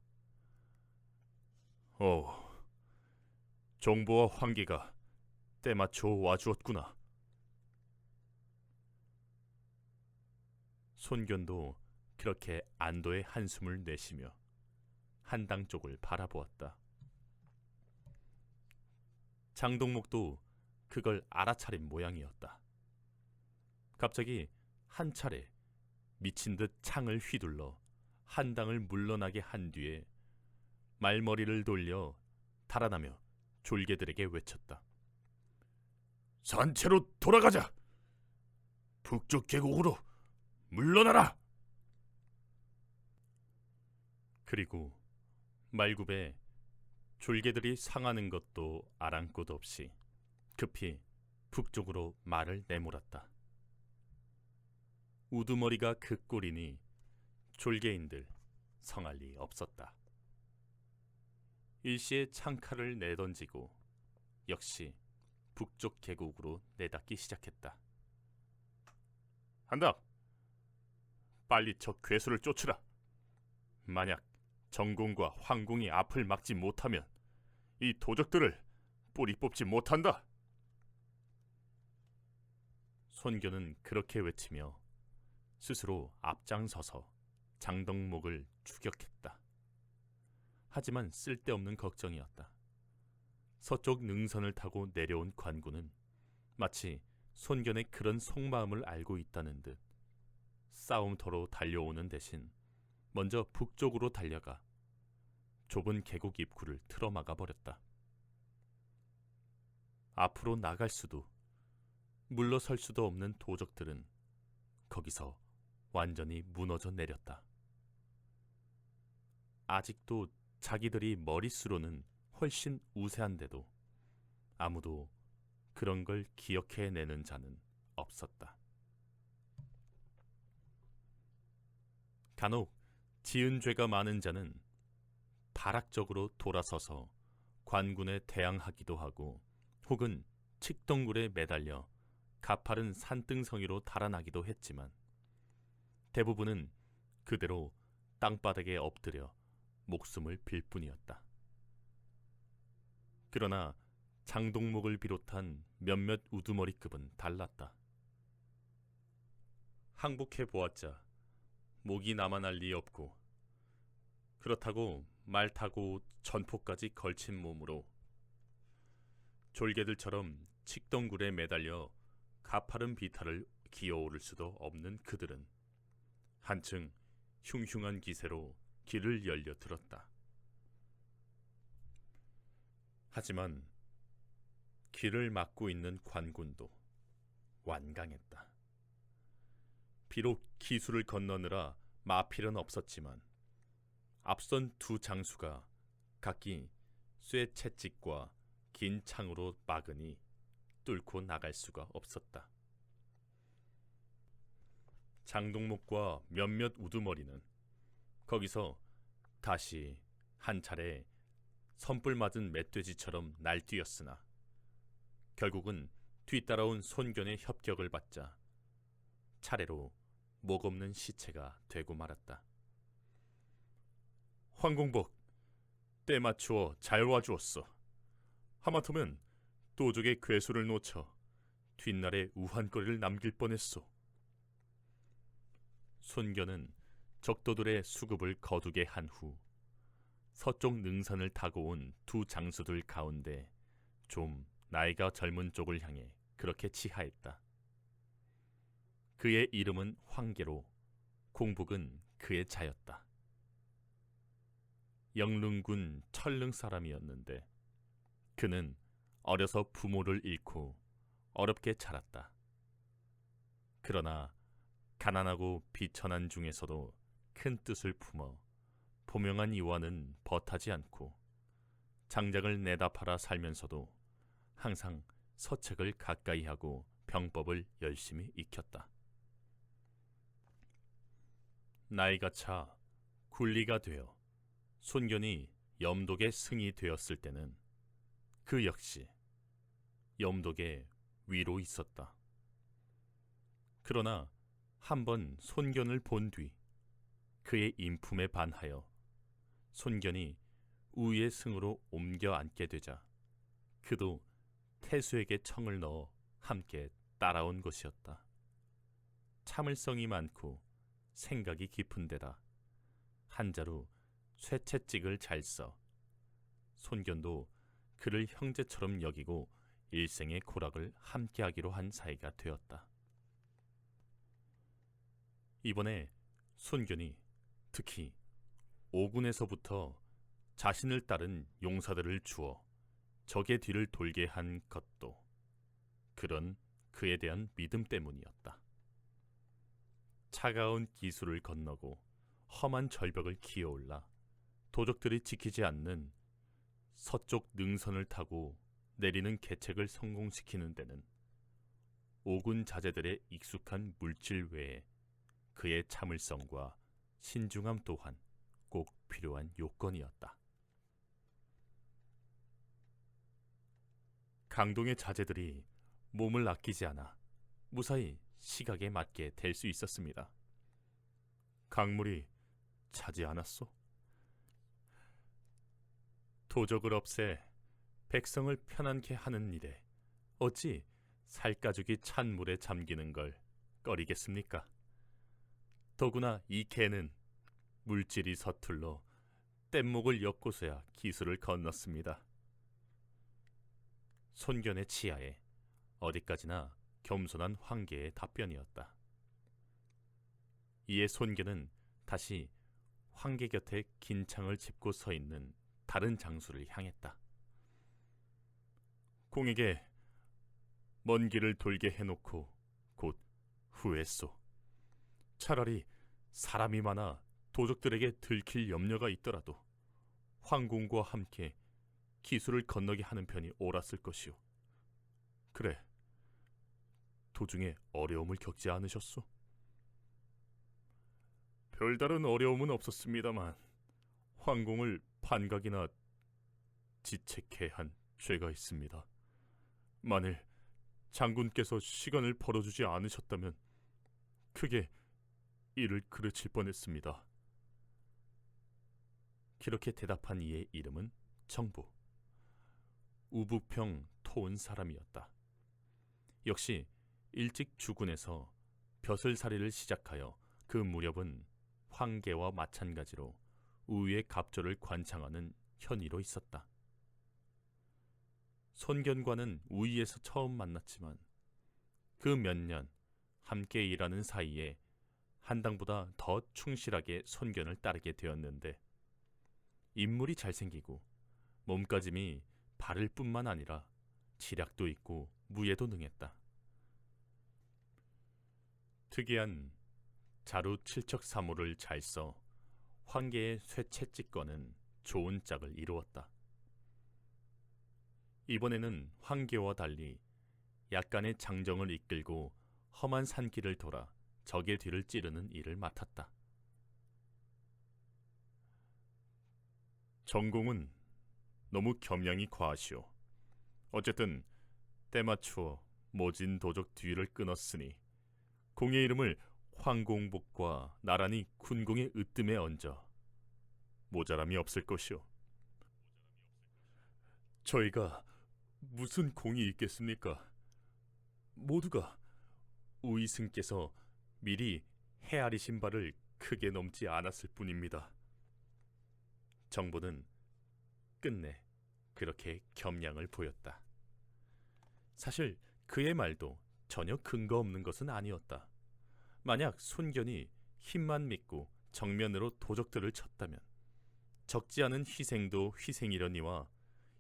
A: 정보와 황계가 때맞춰 와주었구나. 손견도 그렇게 안도의 한숨을 내쉬며 한당 쪽을 바라보았다. 장동목도 그걸 알아차린 모양이었다. 갑자기 한 차례 미친 듯 창을 휘둘러 한당을 물러나게 한 뒤에 말머리를 돌려 달아나며 졸개들에게 외쳤다.
B: 산채로 돌아가자. 북쪽 계곡으로 물러나라.
A: 그리고 말굽에 졸개들이 상하는 것도 아랑곳 없이 급히 북쪽으로 말을 내몰았다. 우두머리가 그 꼴이니 졸개인들 성할 리 없었다. 일시에 창칼을 내던지고 역시 북쪽 계곡으로 내닫기 시작했다. 한다! 빨리 저 괴수를 쫓으라. 만약 정공과 황공이 앞을 막지 못하면 이 도적들을 뿌리 뽑지 못한다. 손교는 그렇게 외치며 스스로 앞장서서 장동목을 추격했다. 하지만 쓸데없는 걱정이었다. 서쪽 능선을 타고 내려온 관군은 마치 손견의 그런 속마음을 알고 있다는 듯 싸움터로 달려오는 대신 먼저 북쪽으로 달려가 좁은 계곡 입구를 틀어막아 버렸다. 앞으로 나갈 수도 물러설 수도 없는 도적들은 거기서 완전히 무너져 내렸다. 아직도 자기들이 머릿수로는 훨씬 우세한데도 아무도 그런 걸 기억해내는 자는 없었다. 간혹 지은 죄가 많은 자는 발악적으로 돌아서서 관군에 대항하기도 하고 혹은 칡동굴에 매달려 가파른 산등성이로 달아나기도 했지만 대부분은 그대로 땅바닥에 엎드려 목숨을 빌 뿐이었다. 그러나 장동목을 비롯한 몇몇 우두머리급은 달랐다. 항복해 보았자 목이 남아날 리 없고 그렇다고 말 타고 전포까지 걸친 몸으로 졸개들처럼 칡동굴에 매달려 가파른 비탈을 기어오를 수도 없는 그들은 한층 흉흉한 기세로 길을 열려 들었다. 하지만 길을 막고 있는 관군도 완강했다. 비록 기수를 건너느라 마필은 없었지만 앞선 두 장수가 각기 쇠 채찍과 긴 창으로 막으니 뚫고 나갈 수가 없었다. 장동목과 몇몇 우두머리는 거기서 다시 한 차례 선불 맞은 멧돼지처럼 날뛰었으나 결국은 뒤따라온 손견의 협격을 받자 차례로 목없는 시체가 되고 말았다. 황공복, 때 맞추어 잘 와주었어. 하마터면 도적의 괴수를 놓쳐 뒷날에 우한거리를 남길 뻔했소. 손견은 적도들의 수급을 거두게 한 후 서쪽 능선을 타고 온 두 장수들 가운데 좀 나이가 젊은 쪽을 향해 그렇게 치하했다. 그의 이름은 황계로 공복은 그의 자였다. 영릉군 철릉 사람이었는데 그는 어려서 부모를 잃고 어렵게 자랐다. 그러나 가난하고 비천한 중에서도 큰 뜻을 품어 보명한 이와는 벗하지 않고 장작을 내다 팔아 살면서도 항상 서책을 가까이 하고 병법을 열심히 익혔다. 나이가 차 군리가 되어 손견이 염독의 승이 되었을 때는 그 역시 염독의 위로 있었다. 그러나 한번 손견을 본 뒤 그의 인품에 반하여 손견이 우의 승으로 옮겨 앉게 되자 그도 태수에게 청을 넣어 함께 따라온 것이었다. 참을성이 많고 생각이 깊은 데다 한자로 쇠채찍을 잘 써. 손견도 그를 형제처럼 여기고 일생의 고락을 함께하기로 한 사이가 되었다. 이번에 손견이 특히 오군에서부터 자신을 따른 용사들을 주어 적의 뒤를 돌게 한 것도 그런 그에 대한 믿음 때문이었다. 차가운 기수를 건너고 험한 절벽을 기어올라 도적들이 지키지 않는 서쪽 능선을 타고 내리는 계책을 성공시키는 데는 오군 자제들의 익숙한 물질 외에 그의 참을성과 신중함 또한 꼭 필요한 요건이었다. 강동의 자제들이 몸을 아끼지 않아 무사히 시각에 맞게 될 수 있었습니다. 강물이 차지 않았소? 도적을 없애 백성을 편안케 하는 일에 어찌 살가죽이 찬 물에 잠기는 걸 꺼리겠습니까? 더구나 이 개는 물질이 서툴러 뗏목을 엮고서야 기수를 건넜습니다. 손견의 치하에 어디까지나 겸손한 황계의 답변이었다. 이에 손견은 다시 황계 곁에 긴 창을 짚고 서 있는 다른 장수를 향했다. 공에게 먼 길을 돌게 해놓고 곧 후회했소. 차라리 사람이 많아 도적들에게 들킬 염려가 있더라도 황공과 함께 기수를 건너게 하는 편이 옳았을 것이오. 그래, 도중에 어려움을 겪지 않으셨소? 별다른 어려움은 없었습니다만 황공을 반각이나 지책해 한 죄가 있습니다. 만일 장군께서 시간을 벌어주지 않으셨다면 크게 이를 그르칠 뻔했습니다. 그렇게 대답한 이의 이름은 정부. 우북평 토온 사람이었다. 역시 일찍 주군에서 벼슬살이를 시작하여 그 무렵은 황계와 마찬가지로 우위의 갑조를 관창하는 현위로 있었다. 손견과는 우위에서 처음 만났지만 그 몇 년 함께 일하는 사이에 한당보다 더 충실하게 손견을 따르게 되었는데 인물이 잘생기고 몸가짐이 바를 뿐만 아니라 지략도 있고 무예도 능했다. 특이한 자루 칠척사무를 잘 써 황계의 쇠채찍과는 좋은 짝을 이루었다. 이번에는 황계와 달리 약간의 장정을 이끌고 험한 산길을 돌아 적의 뒤를 찌르는 일을 맡았다. 전공은 너무 겸양이 과하시오. 어쨌든 때맞추어 모진 도적 뒤를 끊었으니 공의 이름을 황공복과 나란히 군공의 으뜸에 얹어 모자람이 없을 것이오. 저희가 무슨 공이 있겠습니까? 모두가 우이승께서 미리 헤아리신 바를 크게 넘지 않았을 뿐입니다. 정보는 끝내 그렇게 겸양을 보였다. 사실 그의 말도 전혀 근거 없는 것은 아니었다. 만약 손견이 힘만 믿고 정면으로 도적들을 쳤다면 적지 않은 희생도 희생이려니와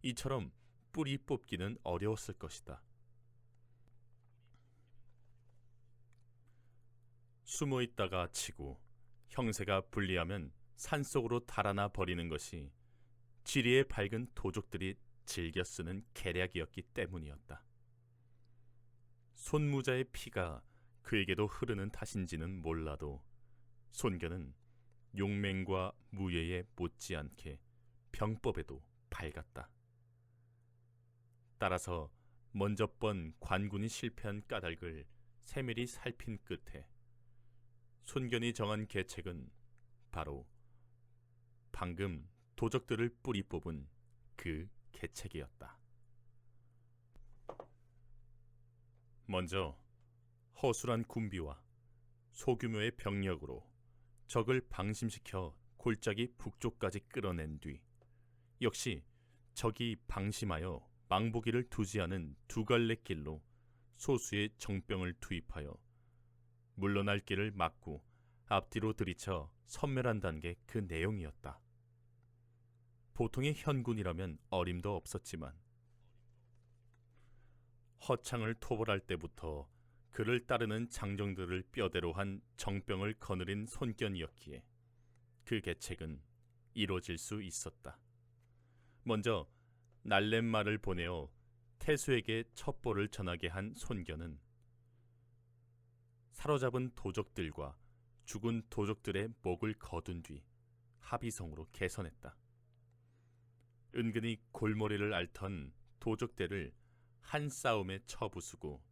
A: 이처럼 뿌리 뽑기는 어려웠을 것이다. 숨어 있다가 치고 형세가 불리하면 산속으로 달아나 버리는 것이 지리에 밝은 도적들이 즐겨 쓰는 계략이었기 때문이었다. 손무자의 피가 그에게도 흐르는 탓인지는 몰라도 손견은 용맹과 무예에 못지않게 병법에도 밝았다. 따라서 먼저 번 관군이 실패한 까닭을 세밀히 살핀 끝에 손견이 정한 계책은 바로 방금 도적들을 뿌리 뽑은 그 계책이었다. 먼저 허술한 군비와 소규모의 병력으로 적을 방심시켜 골짜기 북쪽까지 끌어낸 뒤 역시 적이 방심하여 망보기를 두지 않은 두 갈래 길로 소수의 정병을 투입하여 물러날 길을 막고 앞뒤로 들이쳐 섬멸한다는 게 그 내용이었다. 보통의 현군이라면 어림도 없었지만 허창을 토벌할 때부터 그를 따르는 장정들을 뼈대로 한 정병을 거느린 손견이었기에 그 계책은 이루어질 수 있었다. 먼저 날렛말을 보내어 태수에게 첩보를 전하게 한 손견은 사로잡은 도적들과 죽은 도적들의 목을 거둔 뒤 합의성으로 개선했다. 은근히 골머리를 앓던 도적대를 한 싸움에 쳐부수고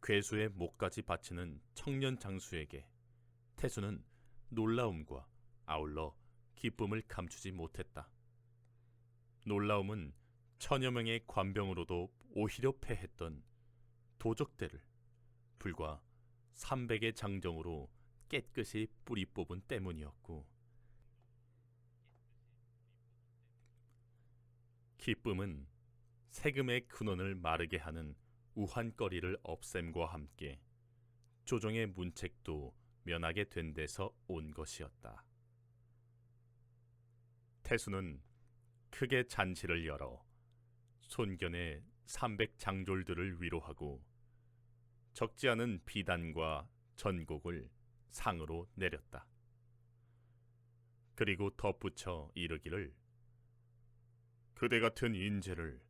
A: 괴수의 목까지 바치는 청년 장수에게 태수는 놀라움과 아울러 기쁨을 감추지 못했다. 놀라움은 천여 명의 관병으로도 오히려 패했던 도적대를 불과 300의 장정으로 깨끗이 뿌리 뽑은 때문이었고, 기쁨은 세금의 근원을 마르게 하는 우환거리를 없앰과 함께 조정의 문책도 면하게 된 데서 온 것이었다. 태수는 크게 잔치를 열어 손견의 300장졸들을 위로하고 적지 않은 비단과 전곡을 상으로 내렸다. 그리고 덧붙여 이르기를 그대 같은 인재를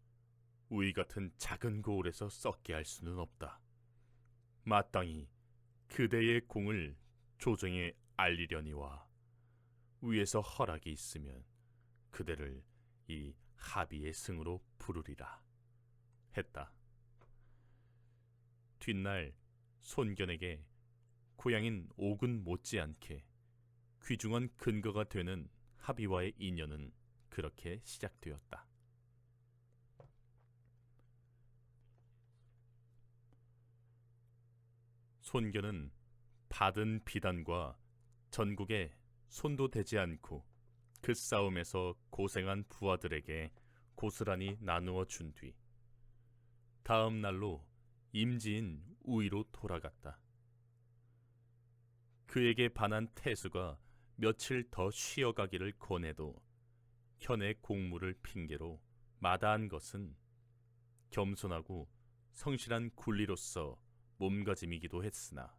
A: 우리 같은 작은 고을에서 썩게 할 수는 없다. 마땅히 그대의 공을 조정에 알리려니와 위에서 허락이 있으면 그대를 이 합의의 승으로 부르리라 했다. 뒷날 손견에게 고향인 옥은 못지않게 귀중한 근거가 되는 합의와의 인연은 그렇게 시작되었다. 손견은 받은 비단과 전국에 손도 대지 않고 그 싸움에서 고생한 부하들에게 고스란히 나누어 준 뒤 다음 날로 임지인 우위로 돌아갔다. 그에게 반한 태수가 며칠 더 쉬어가기를 권해도 현의 공무를 핑계로 마다한 것은 겸손하고 성실한 군리로서 몸가짐이기도 했으나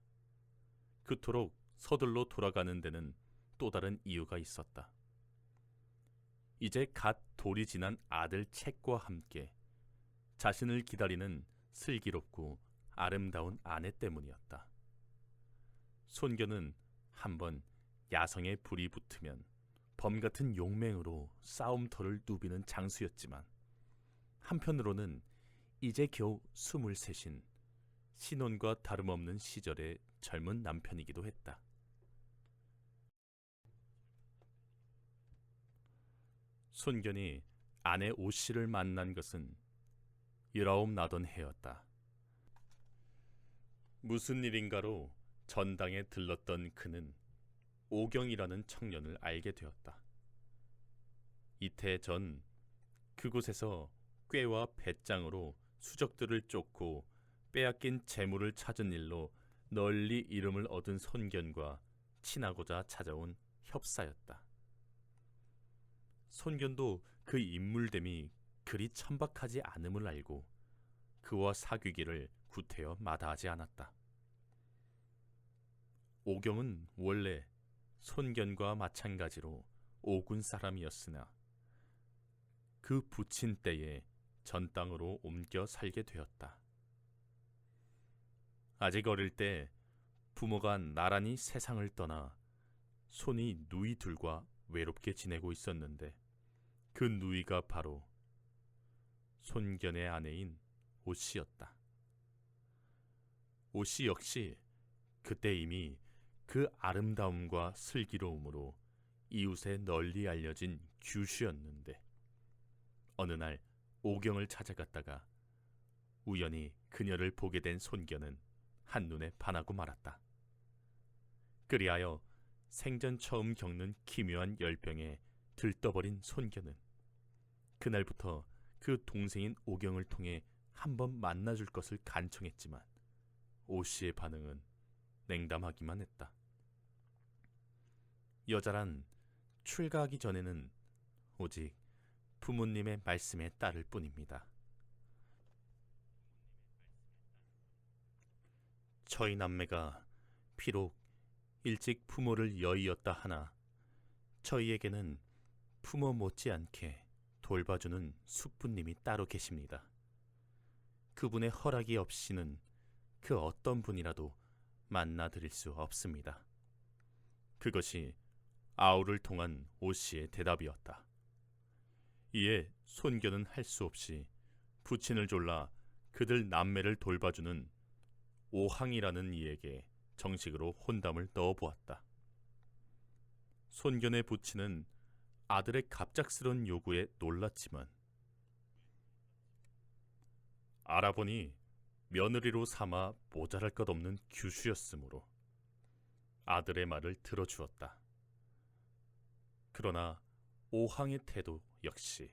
A: 그토록 서둘러 돌아가는 데는 또 다른 이유가 있었다. 이제 갓 돌이 지난 아들 책과 함께 자신을 기다리는 슬기롭고 아름다운 아내 때문이었다. 손견은 한번 야성에 불이 붙으면 범같은 용맹으로 싸움터를 누비는 장수였지만 한편으로는 이제 겨우 23인 신혼과 다름없는 시절의 젊은 남편이기도 했다. 손견이 아내 오씨를 만난 것은 19 나던 해였다. 무슨 일인가로 전당에 들렀던 그는 오경이라는 청년을 알게 되었다. 이태 전 그곳에서 꾀와 배짱으로 수적들을 쫓고 빼앗긴 재물을 찾은 일로 널리 이름을 얻은 손견과 친하고자 찾아온 협사였다. 손견도 그 인물됨이 그리 천박하지 않음을 알고 그와 사귀기를 구태여 마다하지 않았다. 오경은 원래 손견과 마찬가지로 오군 사람이었으나 그 부친 때에 전 땅으로 옮겨 살게 되었다. 아직 어릴 때 부모가 나란히 세상을 떠나 손이 누이 둘과 외롭게 지내고 있었는데 그 누이가 바로 손견의 아내인 오씨였다. 오씨 역시 그때 이미 그 아름다움과 슬기로움으로 이웃에 널리 알려진 규슈였는데 어느 날 오경을 찾아갔다가 우연히 그녀를 보게 된 손견은 한눈에 반하고 말았다. 그리하여 생전 처음 겪는 기묘한 열병에 들떠버린 손견은 그날부터 그 동생인 오경을 통해 한번 만나줄 것을 간청했지만 오 씨의 반응은 냉담하기만 했다. 여자란 출가하기 전에는 오직 부모님의 말씀에 따를 뿐입니다. 저희 남매가 비록 일찍 부모를 여의었다 하나 저희에게는 부모 못지않게 돌봐주는 숙부님이 따로 계십니다. 그분의 허락이 없이는 그 어떤 분이라도 만나드릴 수 없습니다. 그것이 아우를 통한 오 씨의 대답이었다. 이에 손견은 할 수 없이 부친을 졸라 그들 남매를 돌봐주는 오항이라는 이에게 정식으로 혼담을 넣어보았다. 손견의 부친은 아들의 갑작스런 요구에 놀랐지만 알아보니 며느리로 삼아 모자랄 것 없는 규수였으므로 아들의 말을 들어주었다. 그러나 오항의 태도 역시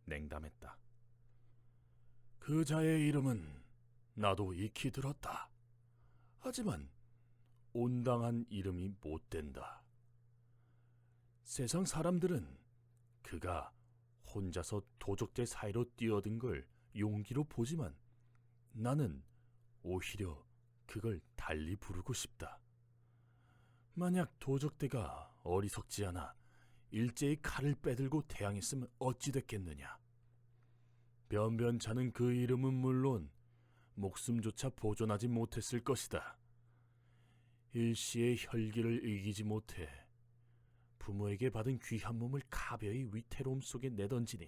A: 냉담했다.
B: 그 자의 이름은 나도 익히 들었다. 하지만 온당한 이름이 못 된다. 세상 사람들은 그가 혼자서 도적대 사이로 뛰어든 걸 용기로 보지만 나는 오히려 그걸 달리 부르고 싶다. 만약 도적대가 어리석지 않아 일제히 칼을 빼들고 대항했으면 어찌 됐겠느냐. 변변찮은 그 이름은 물론 목숨조차 보존하지 못했을 것이다. 일시의 혈기를 이기지 못해 부모에게 받은 귀한 몸을 가벼이 위태로움 속에 내던지니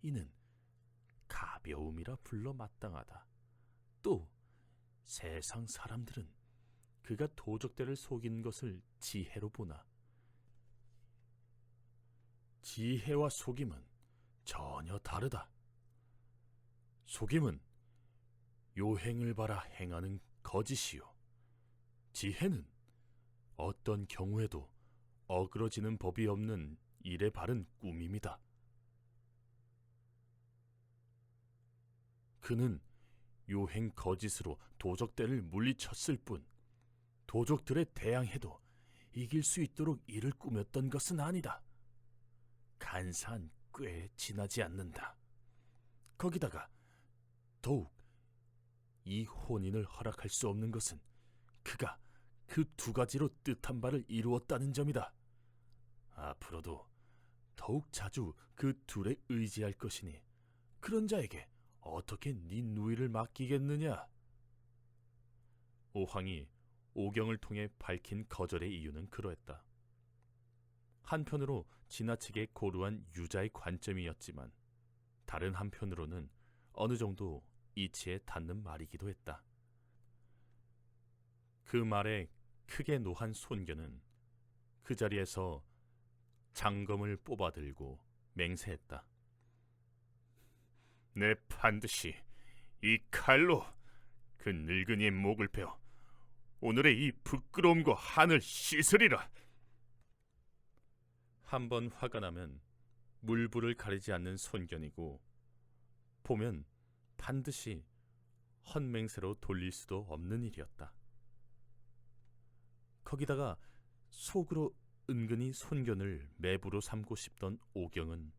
B: 이는 가벼움이라 불러 마땅하다. 또 세상 사람들은 그가 도적대를 속인 것을 지혜로 보나 지혜와 속임은 전혀 다르다. 속임은 요행을 바라 행하는 거짓이요, 지혜는 어떤 경우에도 어그러지는 법이 없는 일에 바른 꿈입니다. 그는 요행 거짓으로 도적대를 물리쳤을 뿐 도적들에 대항해도 이길 수 있도록 이를 꾸몄던 것은 아니다. 간사한 꾀에 지나지 않는다. 거기다가 더욱 이 혼인을 허락할 수 없는 것은 그가 그 두 가지로 뜻한 바를 이루었다는 점이다. 앞으로도 더욱 자주 그 둘에 의지할 것이니 그런 자에게 어떻게 네 누이를 맡기겠느냐? 오황이 오경을 통해 밝힌 거절의 이유는 그러했다. 한편으로 지나치게 고루한 유자의 관점이었지만 다른 한편으로는 어느 정도 이치에 닿는 말이기도 했다. 그 말에 크게 노한 손견은 그 자리에서 장검을 뽑아들고 맹세했다. 내 반드시 이 칼로 그 늙은이의 목을 베어 오늘의 이 부끄러움과 한을 씻으리라.
A: 한번 화가 나면 물불을 가리지 않는 손견이고 보면 반드시 헛맹세로 돌릴 수도 없는 일이었다. 거기다가 속으로 은근히 손견을 매부로 삼고 싶던 오경은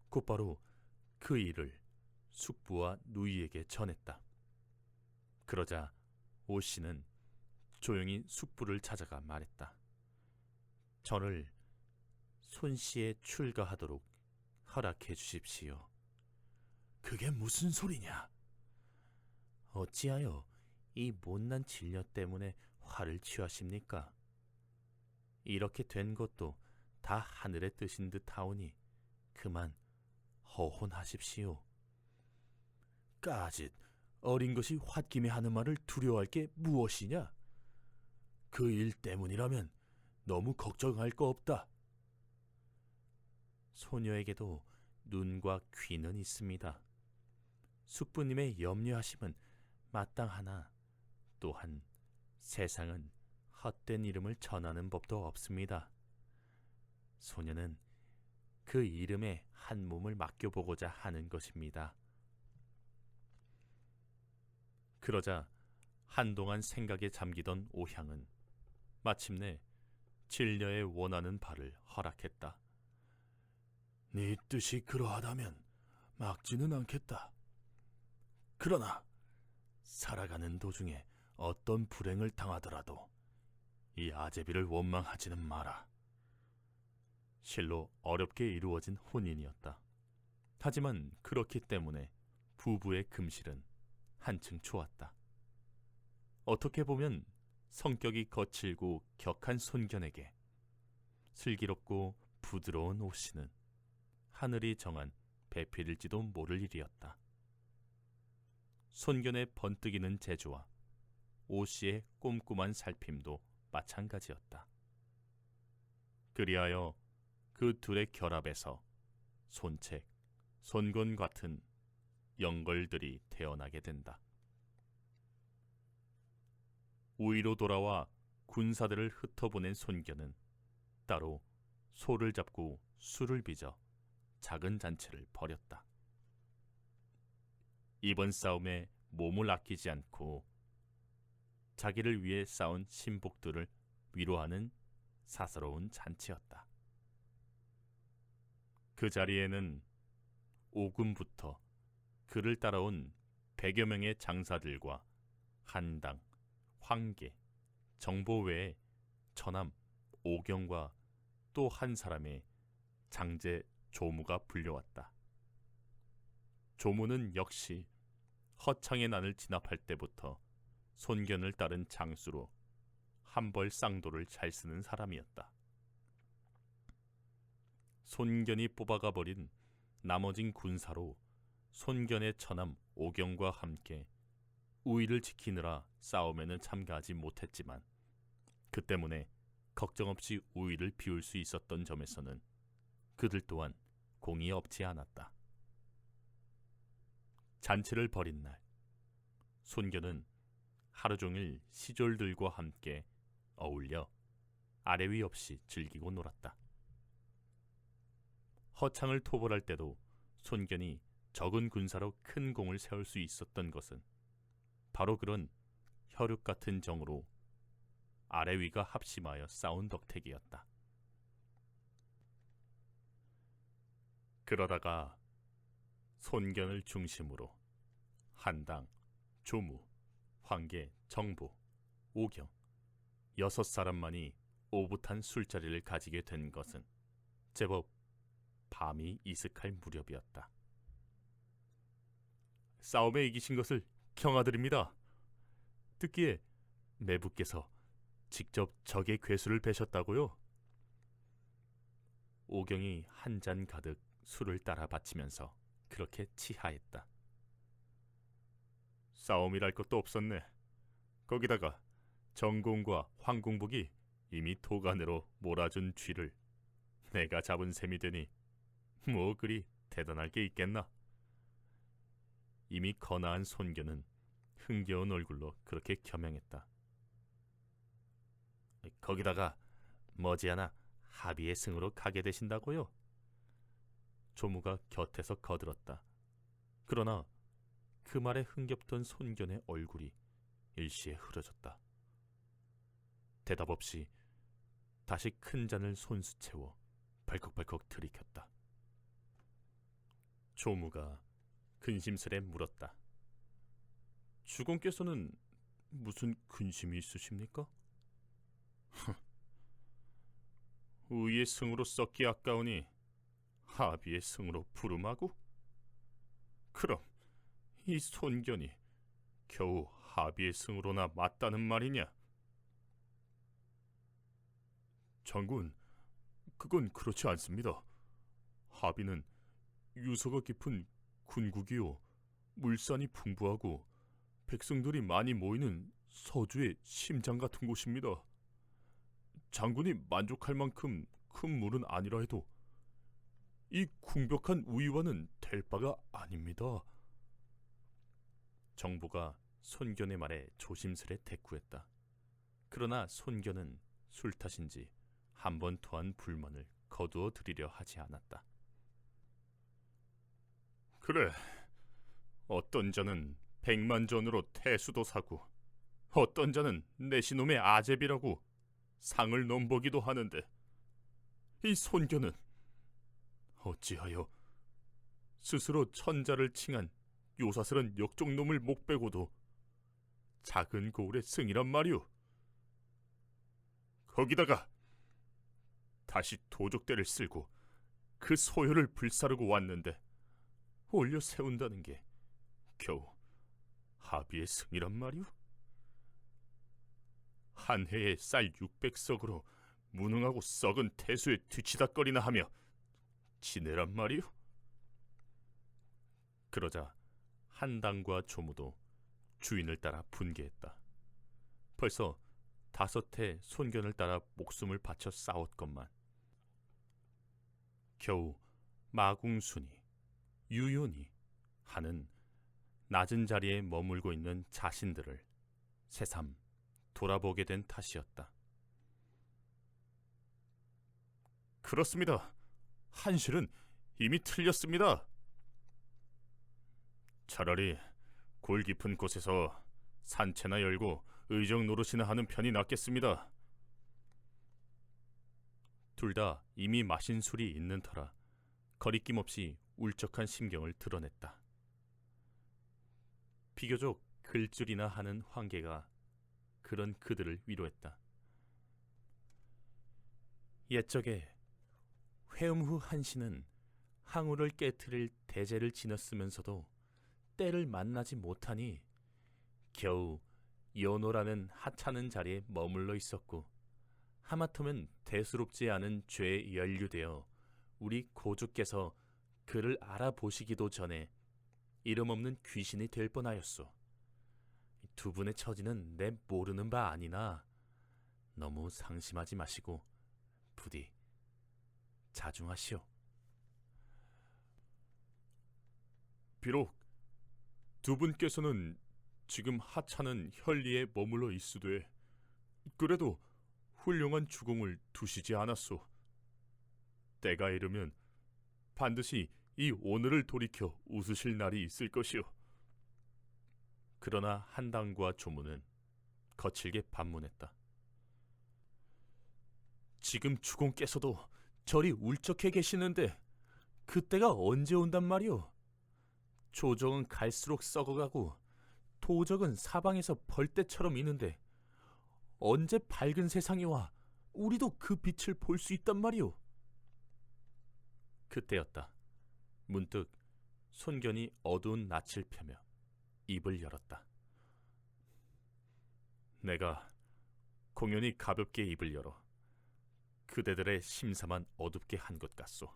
A: 곧바로 그 일을 숙부와 누이에게 전했다. 그러자 오 씨는 조용히 숙부를 찾아가 말했다. 저를 손 씨에 출가하도록 허락해 주십시오.
B: 그게 무슨 소리냐?
A: 어찌하여 이 못난 진려 때문에 화를 취하십니까? 이렇게 된 것도 다 하늘의 뜻인 듯 하오니 그만 허혼하십시오.
B: 까짓 어린 것이 홧김에 하는 말을 두려워할 게 무엇이냐? 그 일 때문이라면 너무 걱정할 거 없다.
A: 소녀에게도 눈과 귀는 있습니다. 숙부님의 염려하심은 마땅하나 또한 세상은
B: 헛된 이름을 전하는 법도 없습니다. 소녀는 그 이름에 한 몸을 맡겨보고자 하는 것입니다. 그러자 한동안 생각에 잠기던 오향은 마침내 진려의 원하는 바를 허락했다. 네 뜻이 그러하다면 막지는 않겠다. 그러나 살아가는 도중에 어떤 불행을 당하더라도 이 아제비를 원망하지는 마라. 실로 어렵게 이루어진 혼인이었다. 하지만 그렇기 때문에 부부의 금실은 한층 좋았다. 어떻게 보면 성격이 거칠고 격한 손견에게 슬기롭고 부드러운 오씨는 하늘이 정한 배필일지도 모를 일이었다. 손견의 번뜩이는 재주와 오씨의 꼼꼼한 살핌도 마찬가지였다. 그리하여 그 둘의 결합에서 손책, 손건 같은 영걸들이 태어나게 된다. 우위로 돌아와 군사들을 흩어보낸 손견은 따로 소를 잡고 술을 빚어 작은 잔치를 벌였다. 이번 싸움에 몸을 아끼지 않고 자기를 위해 쌓은 신복들을 위로하는 사사로운 잔치였다. 그 자리에는 오금부터 그를 따라온 100여 명의 장사들과 한당, 황계, 정보 외에 처남 오경과 또 한 사람의 장제 조무가 불려왔다. 조무는 역시 허창의 난을 진압할 때부터 손견을 따른 장수로 한벌 쌍도를 잘 쓰는 사람이었다. 손견이 뽑아가 버린 나머진 군사로 손견의 처남 오경과 함께 우위를 지키느라 싸움에는 참가하지 못했지만 그 때문에 걱정 없이 우위를 비울 수 있었던 점에서는 그들 또한 공이 없지 않았다. 잔치를 벌인 날, 손견은 하루 종일 시졸들과 함께 어울려 아래 위 없이 즐기고 놀았다. 허창을 토벌할 때도 손견이 적은 군사로 큰 공을 세울 수 있었던 것은 바로 그런 혈육 같은 정으로 아래 위가 합심하여 싸운 덕택이었다. 그러다가 손견을 중심으로 한당, 조무, 황계, 정보, 오경 6사람만이 오붓한 술자리를 가지게 된 것은 제법 밤이 이슥할 무렵이었다. 싸움에 이기신 것을 경하드립니다. 듣기에 매부께서 직접 적의 괴수를 베셨다고요? 오경이 한 잔 가득 술을 따라 바치면서 그렇게 치하했다. 싸움이랄 것도 없었네. 거기다가 정공과 황공복이 이미 도간으로 몰아준 쥐를 내가 잡은 셈이 되니 뭐 그리 대단할 게 있겠나. 이미 거나한 손견은 흥겨운 얼굴로 그렇게 겸양했다. 거기다가 머지않아 합의의 승으로 가게 되신다고요? 조무가 곁에서 거들었다. 그러나 그 말에 흥겹던 손견의 얼굴이 일시에 흐려졌다. 대답 없이 다시 큰 잔을 손수 채워 발컥발컥 들이켰다. 조무가 근심스레 물었다. 주공께서는 무슨 근심이 있으십니까? 우위의 승으로 썩기 아까우니 하비의 승으로 부름하고? 그럼 이 손견이 겨우 하비의 승으로나 맞다는 말이냐? 장군, 그건 그렇지 않습니다. 하비는 유서가 깊은 군국이요 물산이 풍부하고 백성들이 많이 모이는 서주의 심장 같은 곳입니다. 장군이 만족할 만큼 큰 물은 아니라 해도 이 궁벽한 우위와는 될 바가 아닙니다. 정보가 손견의 말에 조심스레 대꾸했다.
A: 그러나 손견은 술 탓인지 한 번 토한 불만을 거두어 들이려 하지 않았다.
B: 그래, 어떤 자는 100만 전으로 태수도 사고 어떤 자는 내시놈의 아제비라고 상을 넘보기도 하는데 이 손견은 어찌하여 스스로 천자를 칭한 요사스런 역종놈을 목베고도 작은 고을의 승이란 말이오. 거기다가 다시 도적대를 쓸고 그 소요를 불사르고 왔는데 올려 세운다는 게 겨우 하비의 승이란 말이오. 한 해에 쌀 600석으로 무능하고 썩은 태수에 뒤치다거리나 하며 지내란 말이오.
A: 그러자 한당과 조무도 주인을 따라 분개했다. 벌써 5해 손견을 따라 목숨을 바쳐 싸웠건만 겨우 마궁순이, 유연이 하는 낮은 자리에 머물고 있는 자신들을 새삼 돌아보게 된 탓이었다.
B: 그렇습니다. 한실은 이미 틀렸습니다. 차라리 골 깊은 곳에서 산채나 열고 의정 노릇이나 하는 편이 낫겠습니다.
A: 둘 다 이미 마신 술이 있는 터라 거리낌 없이 울적한 심경을 드러냈다. 비교적 글줄이나 하는 황계가 그런 그들을 위로했다. 옛적에 회음 후 한신은 항우를 깨트릴 대제를 지녔으면서도 때를 만나지 못하니 겨우 연호라는 하찮은 자리에 머물러 있었고 하마터면 대수롭지 않은 죄에 연루되어 우리 고주께서 그를 알아보시기도 전에 이름 없는 귀신이 될 뻔하였소. 두 분의 처지는 내 모르는 바 아니나 너무 상심하지 마시고 부디 자중하시오.
B: 비록 두 분께서는 지금 하찮은 혈리에 머물러 있으되 그래도 훌륭한 주공을 두시지 않았소. 때가 이르면 반드시 이 오늘을 돌이켜 웃으실 날이 있을 것이오.
A: 그러나 한당과 조무는 거칠게 반문했다. 지금 주공께서도 저리 울적해 계시는데 그때가 언제 온단 말이오? 조정은 갈수록 썩어가고 도적은 사방에서 벌떼처럼 이는데 언제 밝은 세상이 와 우리도 그 빛을 볼 수 있단 말이오? 그때였다. 문득 손견이 어두운 낯을 펴며 입을 열었다.
B: 내가 공연히 가볍게 입을 열어 그대들의 심사만 어둡게 한 것 같소.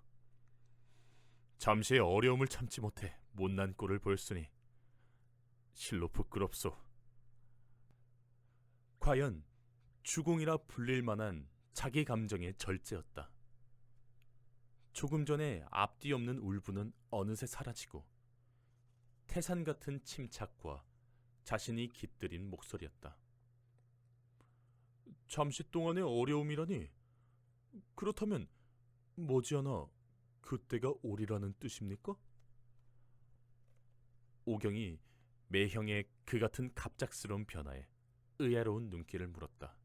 B: 잠시의 어려움을 참지 못해 못난 꼴을 보였으니 실로 부끄럽소.
A: 과연 주공이라 불릴 만한 자기 감정의 절제였다. 조금 전에 앞뒤 없는 울분은 어느새 사라지고 태산 같은 침착과 자신이 깃들인 목소리였다. 잠시 동안의 어려움이라니? 그렇다면 머지않아 그때가 오리라는 뜻입니까? 오경이 매형의 그 같은 갑작스러운 변화에 의아로운 눈길을 물었다.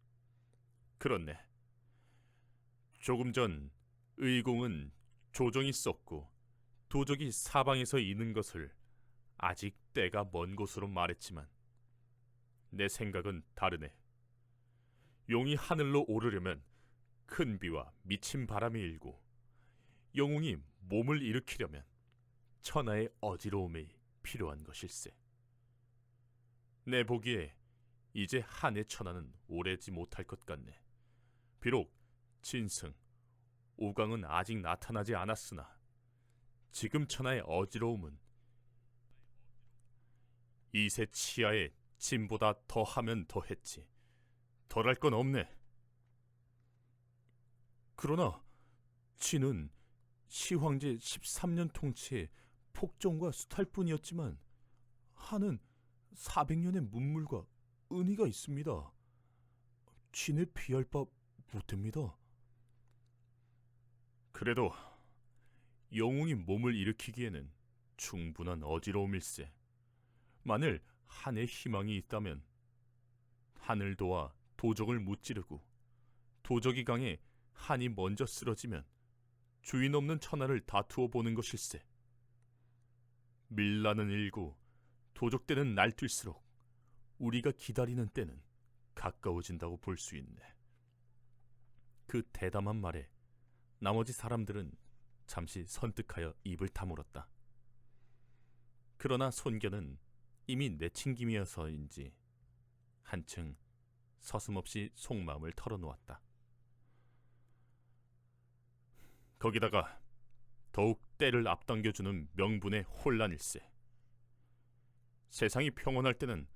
B: 그렇네. 조금 전 의공은 조정이 썼고 도적이 사방에서 이는 것을 아직 때가 먼 곳으로 말했지만 내 생각은 다르네. 용이 하늘로 오르려면 큰 비와 미친 바람이 일고 영웅이 몸을 일으키려면 천하의 어지러움이 필요한 것일세. 내 보기에 이제 한의 천하는 오래지 못할 것 같네. 비록 진승, 오강은 아직 나타나지 않았으나 지금 천하의 어지러움은 이세 치하의 진보다 더하면 더했지 덜할 건 없네. 그러나 진은 시황제 13년 통치에 폭정과 수탈뿐이었지만 한은 400년의 문물과 은희가 있습니다. 진에 피할 바 못됩니다.
A: 그래도 영웅이 몸을 일으키기에는 충분한 어지러움일세. 만일 한의 희망이 있다면 한을 도와 도적을 무찌르고 도적이 강해 한이 먼저 쓰러지면 주인 없는 천하를 다투어 보는 것일세. 밀라는 일고 도적대는 날뛸수록 우리가 기다리는 때는 가까워진다고 볼 수 있네. 그 대담한 말에 나머지 사람들은 잠시 선뜩하여 입을 다물었다. 그러나 손견은 이미 내친김이어서인지 한층 서슴없이 속마음을 털어놓았다. 거기다가 더욱 때를 앞당겨주는 명분의 혼란일세. 세상이 평온할 때는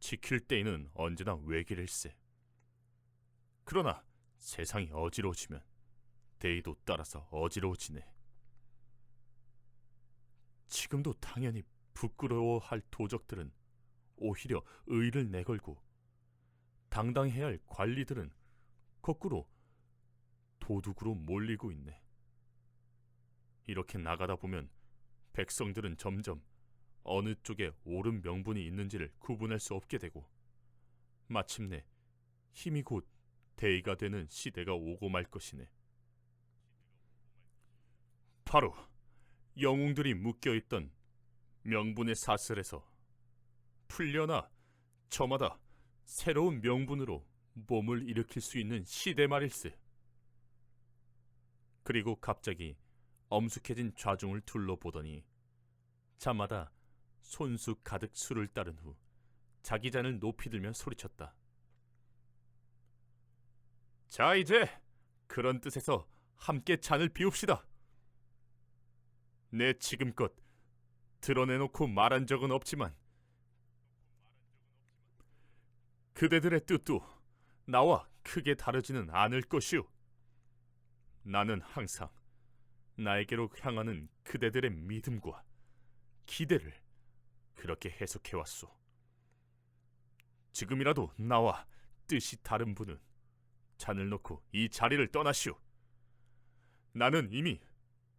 A: 지킬 때에는 언제나 외길일세. 그러나 세상이 어지러워지면 대의도 따라서 어지러워지네. 지금도 당연히 부끄러워할 도적들은 오히려 의를 내걸고 당당해야 할 관리들은 거꾸로 도둑으로 몰리고 있네. 이렇게 나가다 보면 백성들은 점점 어느 쪽에 옳은 명분이 있는지를 구분할 수 없게 되고 마침내 힘이 곧 대의가 되는 시대가 오고 말 것이네. 바로 영웅들이 묶여있던 명분의 사슬에서 풀려나 저마다 새로운 명분으로 몸을 일으킬 수 있는 시대 말일세. 그리고 갑자기 엄숙해진 좌중을 둘러보더니 자마다 손수 가득 술을 따른 후 자기 잔을 높이 들며 소리쳤다. 자, 이제 그런 뜻에서 함께 잔을 비웁시다. 내 지금껏 드러내놓고 말한 적은 없지만 그대들의 뜻도 나와 크게 다르지는 않을 것이오. 나는 항상 나에게로 향하는 그대들의 믿음과 기대를 그렇게 해석해왔소. 지금이라도 나와 뜻이 다른 분은 잔을 놓고 이 자리를 떠나시오. 나는 이미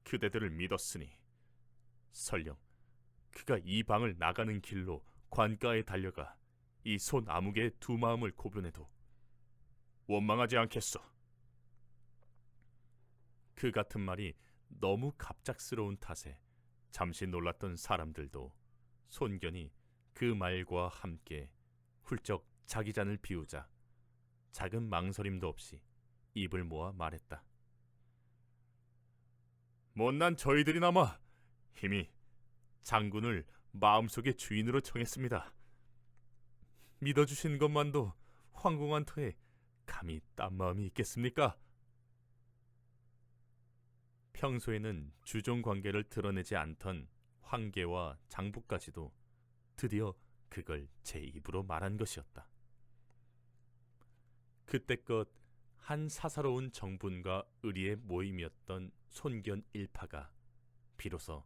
A: 그대들을 믿었으니 설령 그가 이 방을 나가는 길로 관가에 달려가 이 손 아무개의 두 마음을 고변해도 원망하지 않겠소. 그 같은 말이 너무 갑작스러운 탓에 잠시 놀랐던 사람들도 손견이 그 말과 함께 훌쩍 자기 잔을 비우자 작은 망설임도 없이 입을 모아 말했다. 못난 저희들이나마 이미 장군을 마음속의 주인으로 정했습니다. 믿어주신 것만도 황공한 터에 감히 딴 마음이 있겠습니까? 평소에는 주종 관계를 드러내지 않던 황계와 장부까지도 드디어 그걸 제 입으로 말한 것이었다. 그때껏 한 사사로운 정분과 의리의 모임이었던 손견 일파가 비로소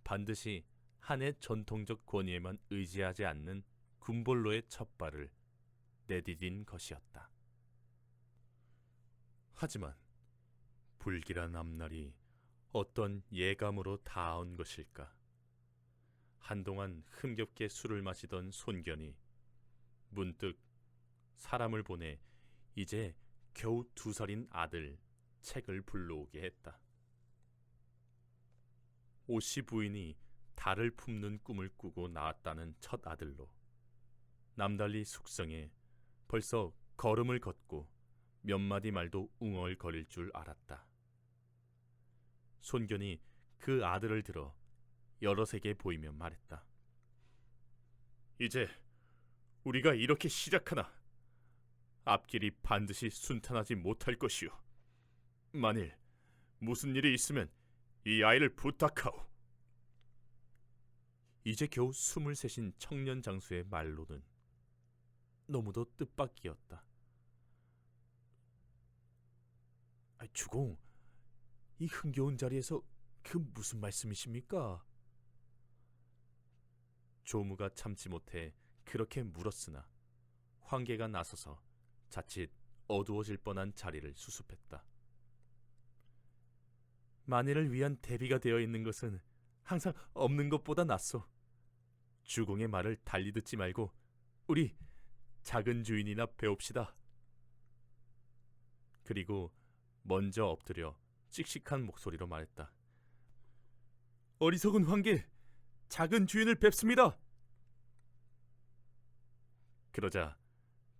A: 반드시 한의 전통적 권위에만 의지하지 않는 군볼로의 첫발을 내디딘 것이었다. 하지만 불길한 앞날이 어떤 예감으로 닿아온 것일까? 한동안 흥겹게 술을 마시던 손견이 문득 사람을 보내 이제 겨우 2살인 아들 책을 불러오게 했다. 오씨 부인이 달을 품는 꿈을 꾸고 낳았다는 첫 아들로 남달리 숙성에 벌써 걸음을 걷고 몇 마디 말도 웅얼거릴 줄 알았다. 손견이 그 아들을 들어 여럿에게 보이며 말했다. 이제 우리가 이렇게 시작하나 앞길이 반드시 순탄하지 못할 것이오. 만일 무슨 일이 있으면 이 아이를 부탁하오. 이제 겨우 23인 청년 장수의 말로는 너무도 뜻밖이었다. 주공, 이 흥겨운 자리에서 그 무슨 말씀이십니까? 조무가 참지 못해 그렇게 물었으나 황계가 나서서 자칫 어두워질 뻔한 자리를 수습했다. 만일을 위한 대비가 되어 있는 것은 항상 없는 것보다 낫소. 주공의 말을 달리 듣지 말고 우리 작은 주인이나 배웁시다. 그리고 먼저 엎드려 씩씩한 목소리로 말했다. 어리석은 황계, 작은 주인을 뵙습니다. 그러자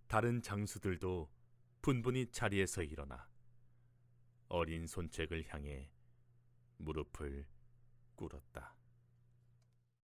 A: 다른 장수들도 분분히 자리에서 일어나 어린 손책을 향해 무릎을 꿇었다.